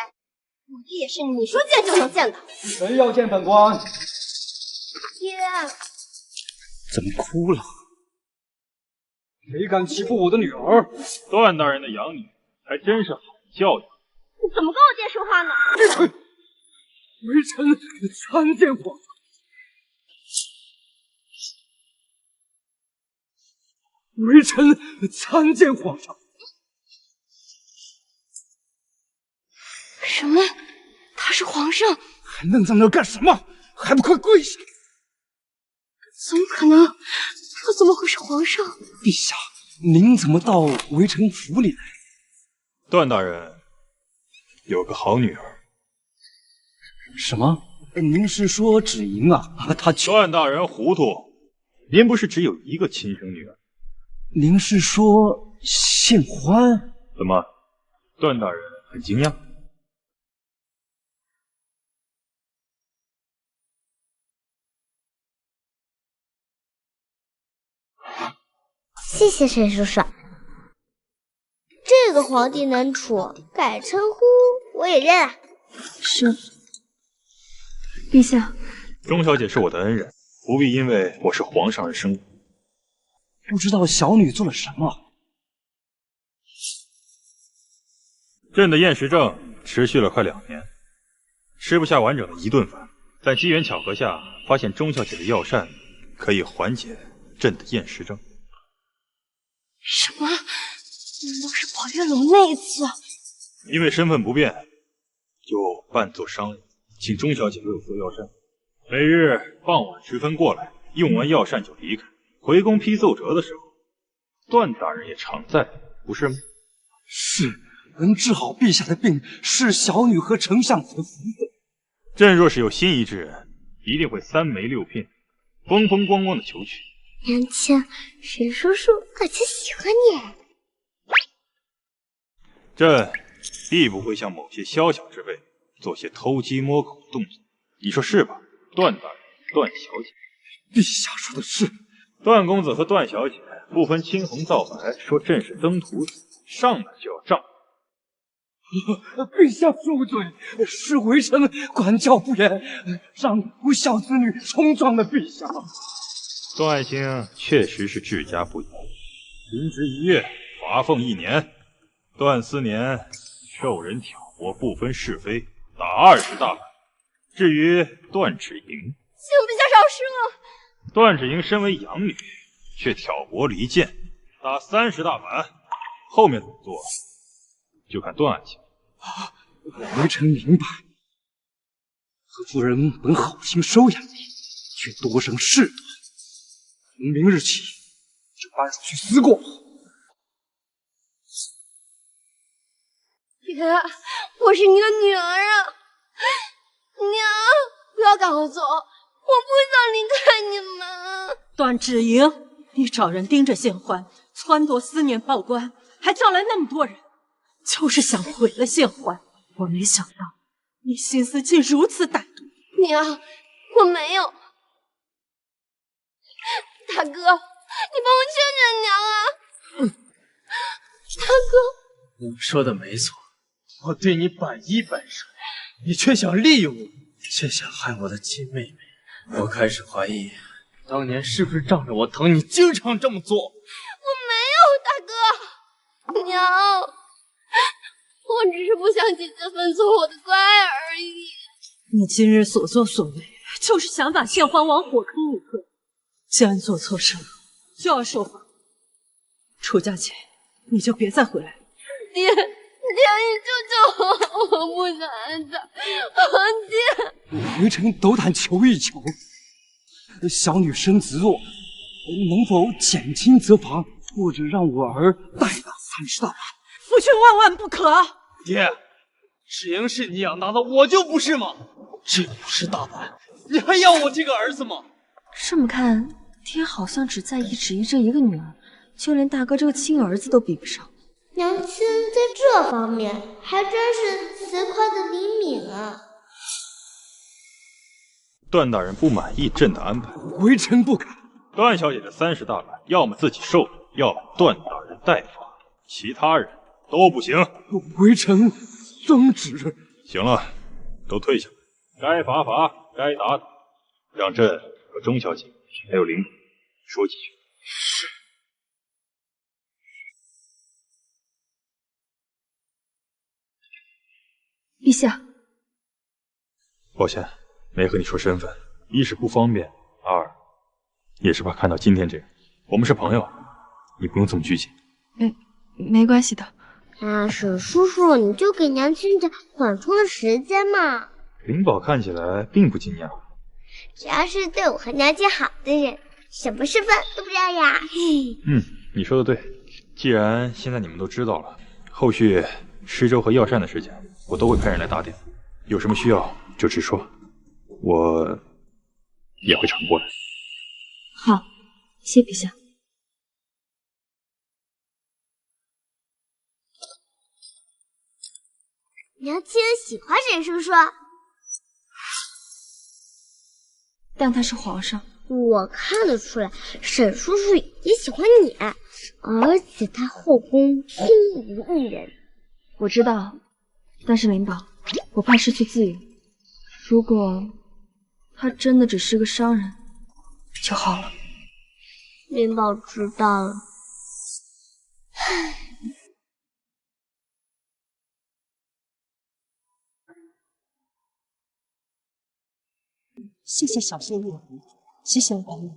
我这也是你说见就能见的。谁要见本官？爹，怎么哭了？谁敢欺负我的女儿？段大人的养女还真是好教育。你怎么跟我爹说话呢？闭嘴！微臣参见皇上。微臣参见皇上。什么？他是皇上？还愣在那干什么？还不快跪下！怎么可能？他怎么会是皇上？陛下，您怎么到微臣府里来？段大人有个好女儿。什么？您是说芷莹啊？她段大人糊涂，您不是只有一个亲生女儿？您是说献欢？怎么，段大人很惊讶？谢谢沈叔叔。这个皇帝难处，改称呼我也认啊。是，陛下。钟小姐是我的恩人，不必因为我是皇上而生我。不知道小女做了什么。朕的厌食症持续了快2年，吃不下完整的一顿饭。在机缘巧合下，发现钟小姐的药膳可以缓解朕的厌食症。什么？难道是宝月楼那一次？因为身份不便，就扮作商人，请钟小姐为我做药膳。每日傍晚时分过来，用完药膳就离开。回宫批奏折的时候，段大人也常在，不是吗？是，能治好陛下的病，是小女和丞相府的福分。朕若是有心仪之人，一定会三媒六聘，风风光光的求娶。娘亲，沈叔叔可真喜欢你。朕必不会向某些宵小之辈做些偷鸡摸狗的动作，你说是吧，段大人、段小姐？陛下说的是。段公子和段小姐不分青红皂白，说朕是登徒子，上来就要杖。陛下恕罪，是微臣管教不严，让不孝子女冲撞了陛下。段爱卿确实是治家不严，停职1月，罚俸1年。段思年受人挑拨，不分是非，打20大板。至于段芷莹，请陛下饶恕。段芷莹身为养女，却挑拨离间，打30大板。后面怎么做，就看段爱卿。微臣明白，何夫人本好心收养你，却多生事端。从明日起，就搬出去思过。爹，我是你的女儿啊！娘，不要赶我走，我不想离开你们。段芷莹，你找人盯着宪欢，撺掇思念报官，还叫来那么多人，就是想毁了宪欢。我没想到你心思竟如此歹毒。娘，我没有。大哥，你帮我劝劝娘啊！大哥，你说的没错，我对你百依百顺，你却想利用我，却想害我的亲妹妹。我开始怀疑，当年是不是仗着我疼你，经常这么做？我没有，大哥。娘，我只是不想姐姐分错我的乖而已。你今日所作所为，就是想把宪欢往火坑里推。既然做错事了，就要受罚。出嫁前你就别再回来了。爹，你救救我！我不想安葬。爹，微臣斗胆求一求，小女身子弱，能否减轻责罚，或者让我儿代打30大板？夫君万万不可！爹，芷莹是你养大的，我就不是吗？这50大板，你还要我这个儿子吗？这么看，爹好像只在意芷怡这一个女儿，就连大哥这个亲儿子都比不上。娘亲在这方面还真是词夸的灵敏啊！段大人不满意朕的安排，微臣不敢。段小姐的30大板，要么自己受，要么段大人代罚，其他人都不行。微臣遵旨。行了，都退下来，该罚罚，该打打，让朕和钟小姐还有林母说几句。是。陛下，抱歉，没和你说身份，一是不方便，二也是怕看到今天这样。我们是朋友，你不用这么拘谨。没关系的。沈叔叔，你就给娘亲点缓冲的时间嘛。灵宝看起来并不惊讶。只要是对我和娘亲好的人，什么身份都不要呀。你说的对。既然现在你们都知道了，后续施粥和药膳的事情，我都会派人来打点。有什么需要就直说，我也会常过来。好，谢陛下。娘亲喜欢沈叔叔，但他是皇上。我看得出来，沈叔叔也喜欢你，而且他后宫空无一人。我知道，但是灵宝，我怕失去自由。如果他真的只是个商人就好了。灵宝知道了。谢谢小仙女，谢谢王爷。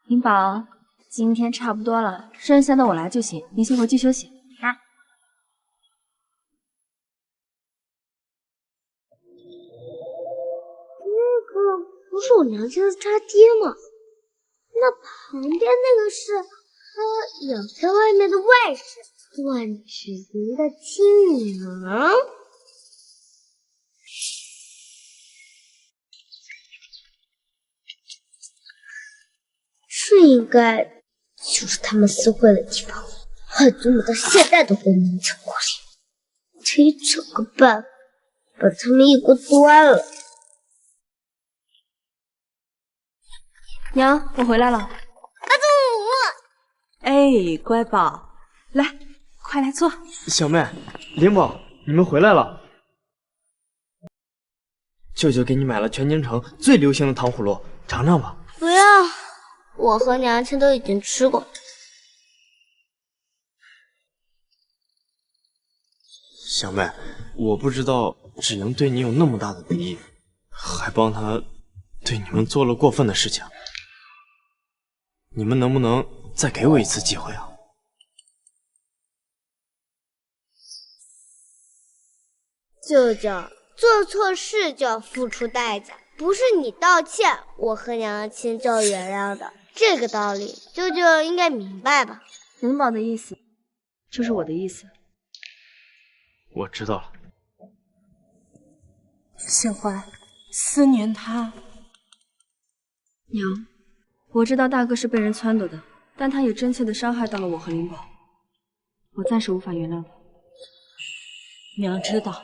灵宝，今天差不多了，剩下的我来就行，你先回去休息。娘亲的他爹吗？那旁边那个是他养在外面的外甥段芷莹的亲娘。这应该就是他们私会的地方。外祖母到现在都还没成过脸，得找个办法把他们一锅端了。娘，我回来了。外祖母，哎，乖宝，来，快来坐。小妹，灵宝，你们回来了。舅舅给你买了全京城最流行的糖葫芦，尝尝吧。不要，我和娘亲都已经吃过。小妹，我不知道芷莹对你有那么大的敌意，还帮她对你们做了过分的事情。你们能不能再给我一次机会啊？舅舅，做错事就要付出代价，不是你道歉，我和娘亲就原谅的。这个道理，舅舅应该明白吧？灵宝的意思就是我的意思。我知道了。杏花，思念他。娘，我知道大哥是被人撺掇的，但他也真切的伤害到了我和灵宝，我暂时无法原谅他。娘知道，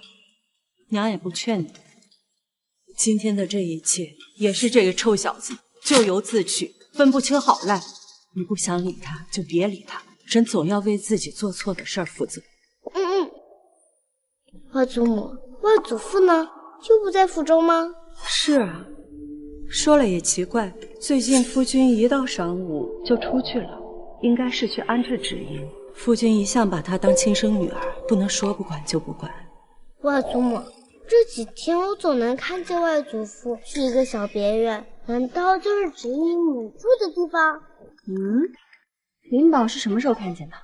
娘也不劝你。今天的这一切也是这个臭小子咎由自取，分不清好赖。你不想理他就别理他，人总要为自己做错的事儿负责。外祖母、外祖父呢？就不在府中吗？是啊，说了也奇怪，最近夫君一到晌午就出去了，应该是去安置芷莹。夫君一向把她当亲生女儿，不能说不管就不管。外祖母，这几天我总能看见外祖父去一个小别院，难道就是芷莹母住的地方？灵宝是什么时候看见的？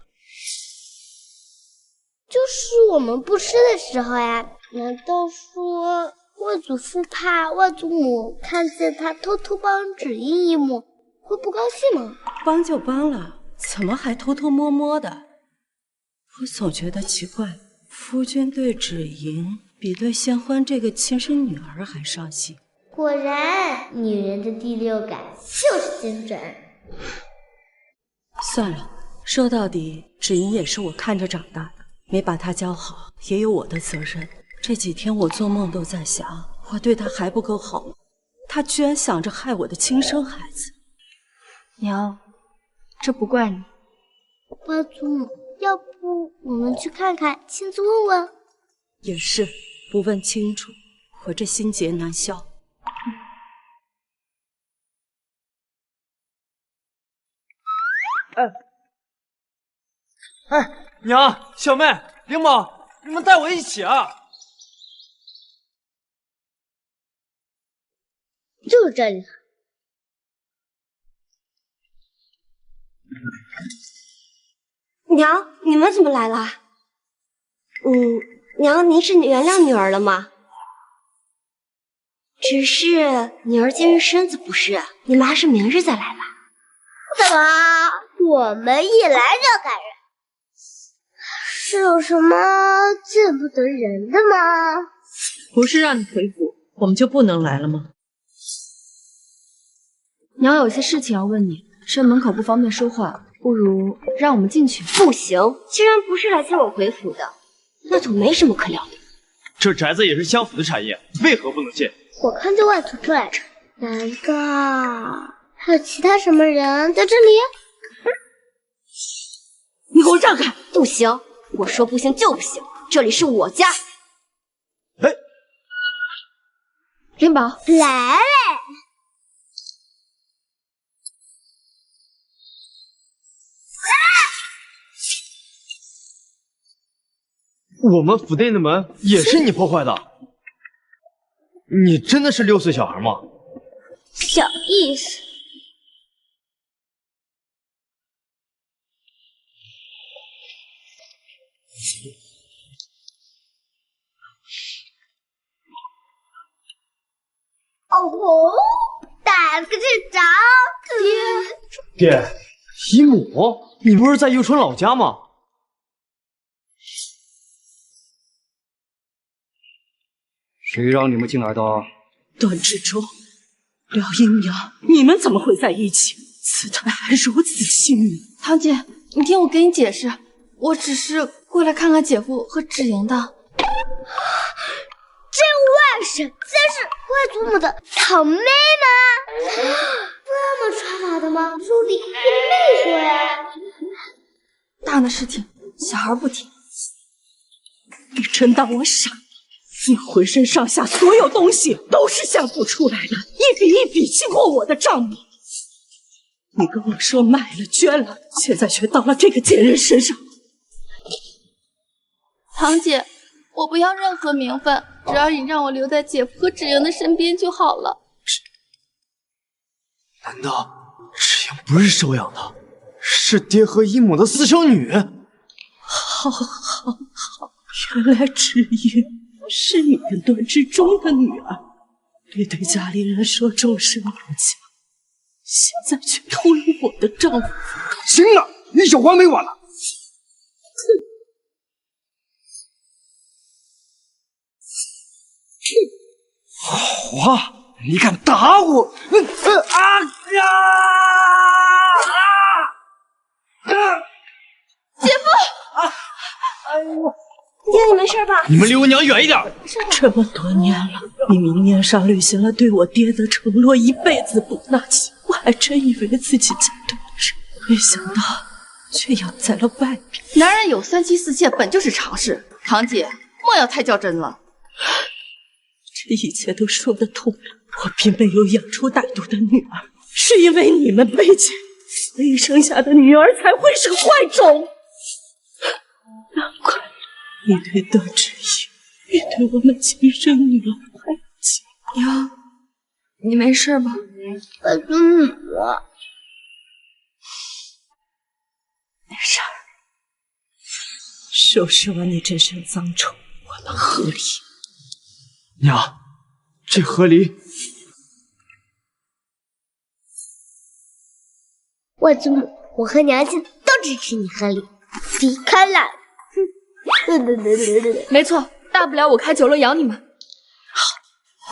就是我们不吃的时候呀。难道说外祖父怕外祖母看见他偷偷帮芷莹一幕，会不高兴吗？帮就帮了，怎么还偷偷摸摸的？我总觉得奇怪，夫君对芷莹比对仙欢这个亲生女儿还上心。果然，女人的第六感就是精准。算了，说到底，芷莹也是我看着长大的，没把她教好，也有我的责任。这几天我做梦都在想，我对她还不够好吗？她居然想着害我的亲生孩子。娘，这不怪你。外祖母，要不我们去看看，亲自问问？也是，不问清楚，我这心结难消。娘，小妹，灵宝，你们带我一起啊！就是这里。娘，你们怎么来了？娘，您是原谅女儿了吗？只是女儿今日身子不适，你们还是明日再来吧。怎么，我们一来就赶人？是有什么见不得人的吗？不是让你回府，我们就不能来了吗？娘有些事情要问你，这门口不方便说话，不如让我们进去。不行，既然不是来接我回府的，那就没什么可聊的。这宅子也是相府的产业，为何不能进？我看见外祖父来着，难道还有其他什么人在这里？你给我让开！不行，我说不行就不行，这里是我家。灵宝，来嘞！我们府内的门也是你破坏的？你真的是6岁小孩吗？小意识。哦吼！大爹，姨母，你不是在游春老家吗？谁让你们进来的？段志忠、廖英阳，你们怎么会在一起？此台还如此亲密。堂姐，你听我给你解释，我只是过来看看姐夫和芷莹的。这外甥竟然是外祖母的堂妹吗？这么传达的吗？书里也没说呀。大的事情，小孩不提。你真当我傻？你浑身上下所有东西都是相付出来的，一笔一笔经过我的账目。你跟我说卖了捐了，现在却到了这个贱人身上。堂姐，我不要任何名分，只要你让我留在姐夫和芷莹的身边就好了。难道芷莹不是收养的，是爹和姨母的私生女？好，原来芷莹是你跟段志忠的女儿，你对家里人说终身不嫁，现在却偷了我的丈夫。行了，你有完没完了？哇！你敢打我！姐夫！哎呦！爹，你没事吧？你们离我娘远一点！这么多年了，你明面上履行了对我爹的承诺，一辈子不纳妻，我还真以为自己家对得着，没想到却养在了外面。男人有三妻四妾本就是常事，堂姐莫要太较真了。这一切都说得通了，我并没有养出歹毒的女儿，是因为你们卑贱，所以生下的女儿才会是坏种。难怪你对段志怡，也对我们亲生女儿排挤。娘，你没事吧？外祖母，没事儿。收拾完你这身脏臭，我们和离。娘，这和离。外祖母，我和娘亲都支持你和离，离开了。没错，大不了我开酒楼养你们。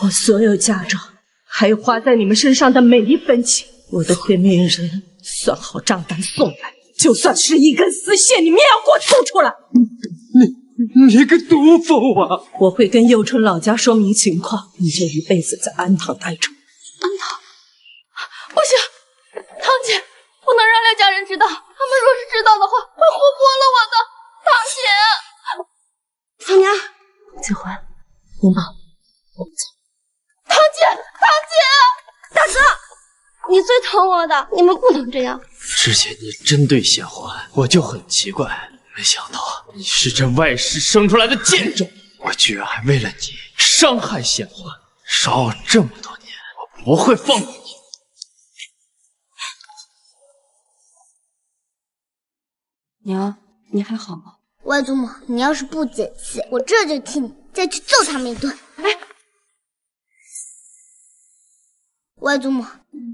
我所有嫁妆，还有花在你们身上的每一分钱，我都会命人算好账单送来。就算是一根丝线，你们也要给我吐出来！你个毒妇啊！我会跟佑春老家说明情况，你就一辈子在安堂待着。安堂？不行，堂姐，不能让廖家人知道，他们若是知道的话，会活剥了我的。堂姐，亲娘，结婚，领宝，我们走。堂姐，大哥，你最疼我的，你们不能这样。之前你真对贤欢，我就很奇怪，没想到你是这外室生出来的贱种，我居然还为了你伤害贤欢，伤我这么多年，我不会放过你。娘，你还好吗？外祖母，你要是不解气，我这就替你再去揍他们一顿。哎，外祖母，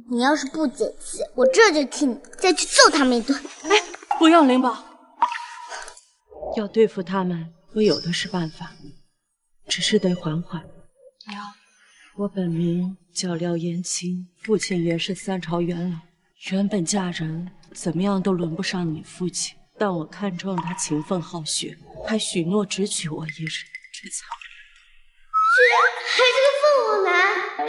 你要是不解气，我这就替你再去揍他们一顿。哎，不用，灵宝，要对付他们，我有的是办法，只是得缓缓。娘，我本名叫廖延青，父亲原是3朝元老，原本嫁人怎么样都轮不上你父亲。但我看中他勤奋好学，还许诺只娶我一人，这才……居然还是个凤凰男，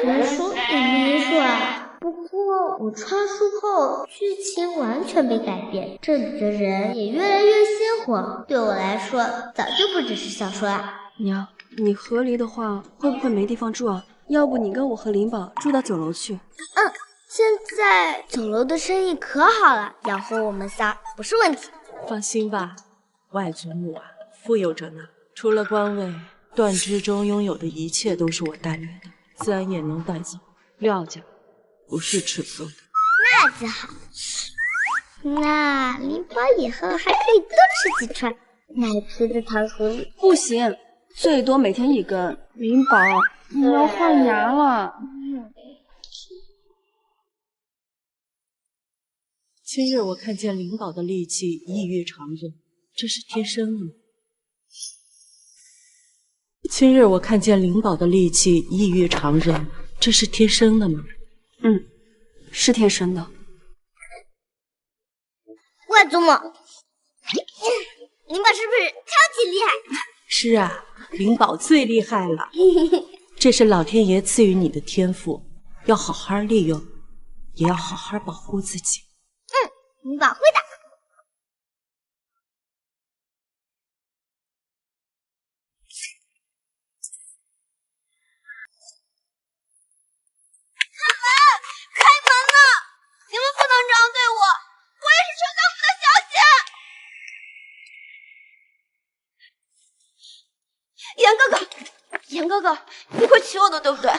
传说也没说啊。不过我穿书后，剧情完全被改变，这里的人也越来越鲜活。对我来说，早就不只是小说啊。娘，你和离的话，会不会没地方住啊？要不你跟我和灵宝住到酒楼去？现在酒楼的生意可好了，养活我们仨不是问题。放心吧，外祖母啊，富有着呢。除了官位，段之中拥有的一切都是我带来的，自然也能带走。廖家不是吃素的，那就好。那灵宝以后还可以多吃几串奶皮的糖葫芦。不行，最多每天1根。灵宝，你要换牙了。今日我看见灵宝的力气异于常人，这是天生的吗？今日我看见灵宝的力气异于常人，这是天生的吗？嗯，是天生的。外祖母，灵宝是不是超级厉害？是啊，灵宝最厉害了。这是老天爷赐予你的天赋，要好好利用，也要好好保护自己。灵宝会的。开门了！你们不能这样对我，我也是丞相府的小姐。严哥哥，严哥哥，你会娶我的，对不对？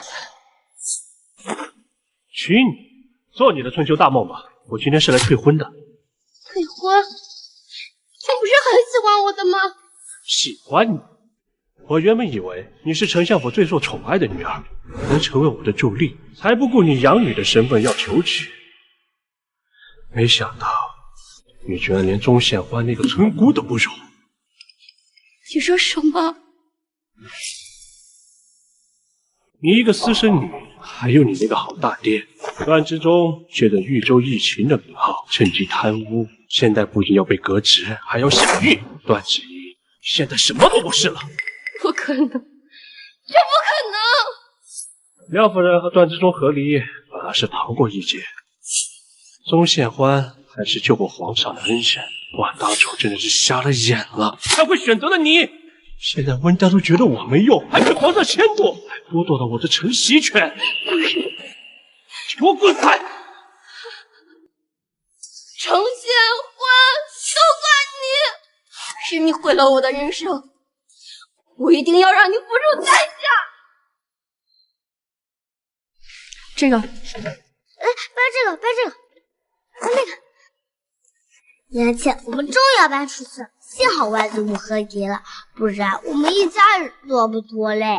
娶你？做你的春秋大梦吧！我今天是来退婚的。退婚？你不是很喜欢我的吗？喜欢你？我原本以为你是丞相府最受宠爱的女儿，能成为我的助力，才不顾你养女的身份要求娶。没想到你居然连钟宪欢那个村姑都不如。你说什么？你一个私生女，还有你那个好大爹段之中，借着豫州义秦的名号，趁机贪污，现在不仅要被革职，还要下狱。段子怡现在什么都不是了。不可能，这不可能！廖夫人和段之中和离，反而是逃过一劫。钟宪欢还是救过皇上的恩人，万大丑真的是瞎了眼了，才会选择了你。现在温家都觉得我没用，还被皇上牵过，还剥夺了我的承袭权。给我滚开！程宪欢，都怪你，是你毁了我的人生，我一定要让你付出代价。这个，掰这个，掰这个，掰那个。妍倩，我们终于要搬出去了，幸好外祖母和离了，不然我们一家人多不拖累。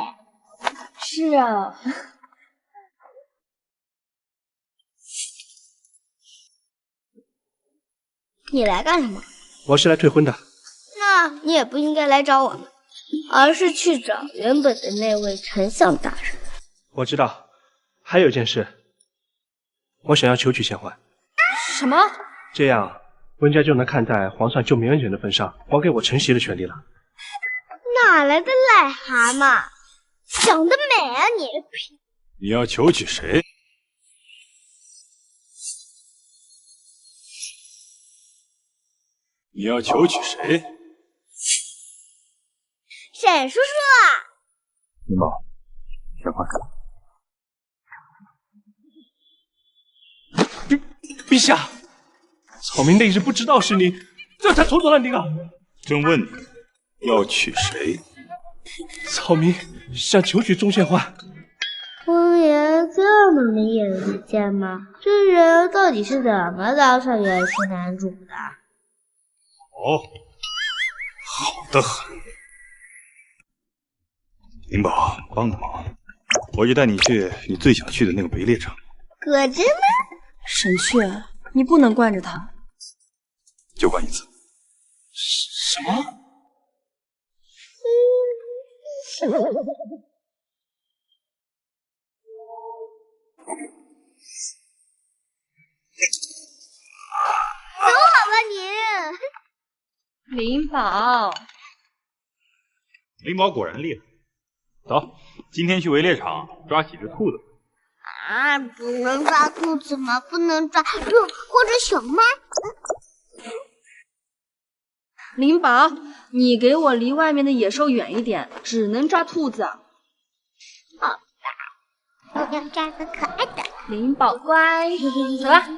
是啊。你来干什么？我是来退婚的。那你也不应该来找我们，而是去找原本的那位丞相大人。我知道，还有一件事，我想要求娶宪欢。什么？这样温家就能看在皇上救命恩人的份上，还给我承袭的权利了。哪来的癞蛤蟆？想得美啊你！你要求娶谁？你要求娶谁？沈叔叔啊！林宝，玄欢。陛下，草民那日不知道是你，这才冲走了你啊！正问你要娶谁？草民想求娶钟宪欢。温言这么没眼力见吗？这人到底是怎么当上元氏男主的？哦，好的很。灵宝，帮个忙，我就带你去你最想去的那个围猎场。果真吗？沈雀，你不能惯着他。就关一次。什么？走好吧你！灵宝，灵宝果然厉害。走，今天去围猎场抓几只兔子。啊，不能抓兔子吗？不能抓鹿或者熊吗？灵宝，你给我离外面的野兽远一点，只能抓兔子。好的，我要抓个可爱的。灵宝乖，走吧。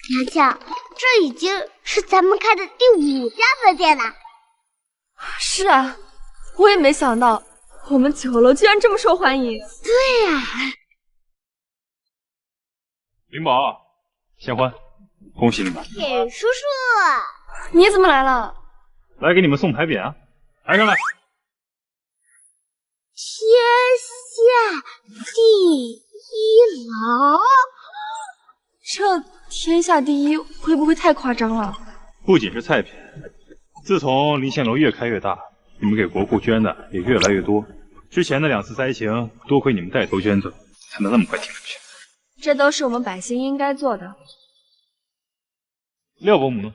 娘娘，这已经是咱们开的第5家分店了。是啊，我也没想到我们酒楼居然这么受欢迎。对呀、灵宝，贤欢，恭喜你们！铁叔叔，你怎么来了？来给你们送牌匾啊！抬上来！天下第一郎，这天下第一会不会太夸张了？不仅是菜品，自从离县楼越开越大，你们给国库捐的也越来越多。之前的2次灾情，多亏你们带头捐赠，才能那么快挺出去。这都是我们百姓应该做的。廖伯母呢？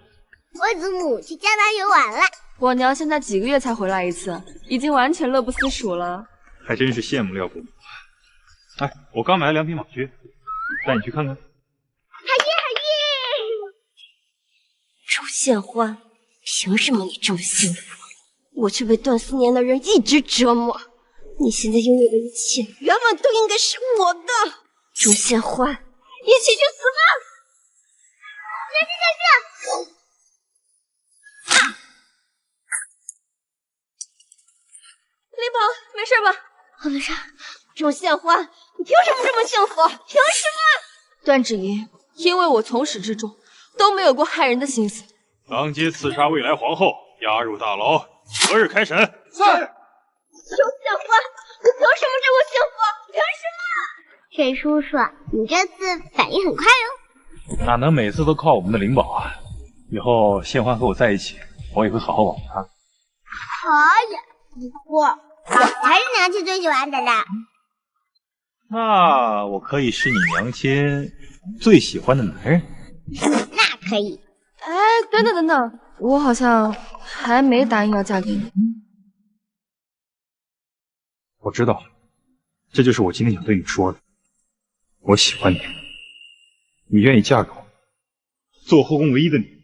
我祖母去加拿游玩了。我娘现在几个月才回来一次，已经完全乐不思蜀了。还真是羡慕廖伯母。哎，我刚买了2匹马靴，带你去看看。周宪欢，凭什么你这么幸福，我却被段思年的人一直折磨？你现在拥有的一切，原本都应该是我的。周宪欢，一起去死吧！林宝，没事吧？我没事。周宪欢，你凭什么这么幸福？凭什么？段芷怡，因为我从始至终都没有过害人的心思。当街刺杀未来皇后，押入大牢，何日开审？是。周宪欢，你凭什么这么幸福？凭什么？铁叔叔，你这次反应很快哟。哪能每次都靠我们的灵宝啊？以后宪欢和我在一起，我也会好好保护他。可以，不过我才是娘亲最喜欢的人。那我可以是你娘亲最喜欢的男人。那可以。哎，等等等等，我好像还没答应要嫁给你。我知道，这就是我今天想对你说的。我喜欢你，你愿意嫁给我，做后宫唯一的女人。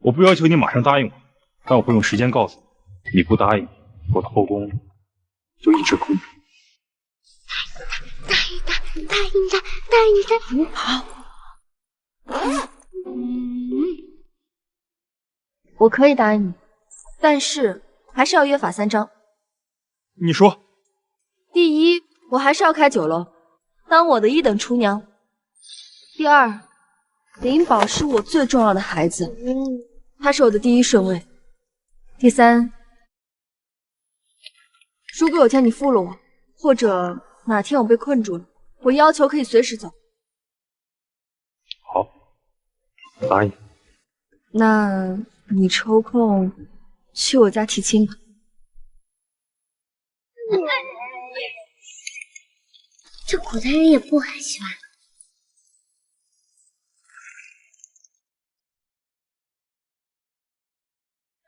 我不要求你马上答应我，但我会用时间告诉你，你不答应，我的后宫就一直空着。答应他。好。我可以答应你，但是还是要约法3章。你说。第一，我还是要开酒楼，当我的1等厨娘。第二，林宝是我最重要的孩子，他是我的第1顺位。第三，如果有天你负了我，或者哪天我被困住了，我要求可以随时走。好，答应。那你抽空去我家提亲吧。这古代人也不很喜欢。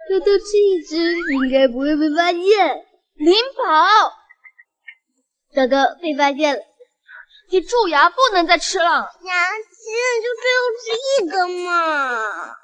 偷偷吃一吃，应该不会被发现。林宝，糟糕，被发现了！你蛀牙，不能再吃了。娘亲，就最后吃1个嘛。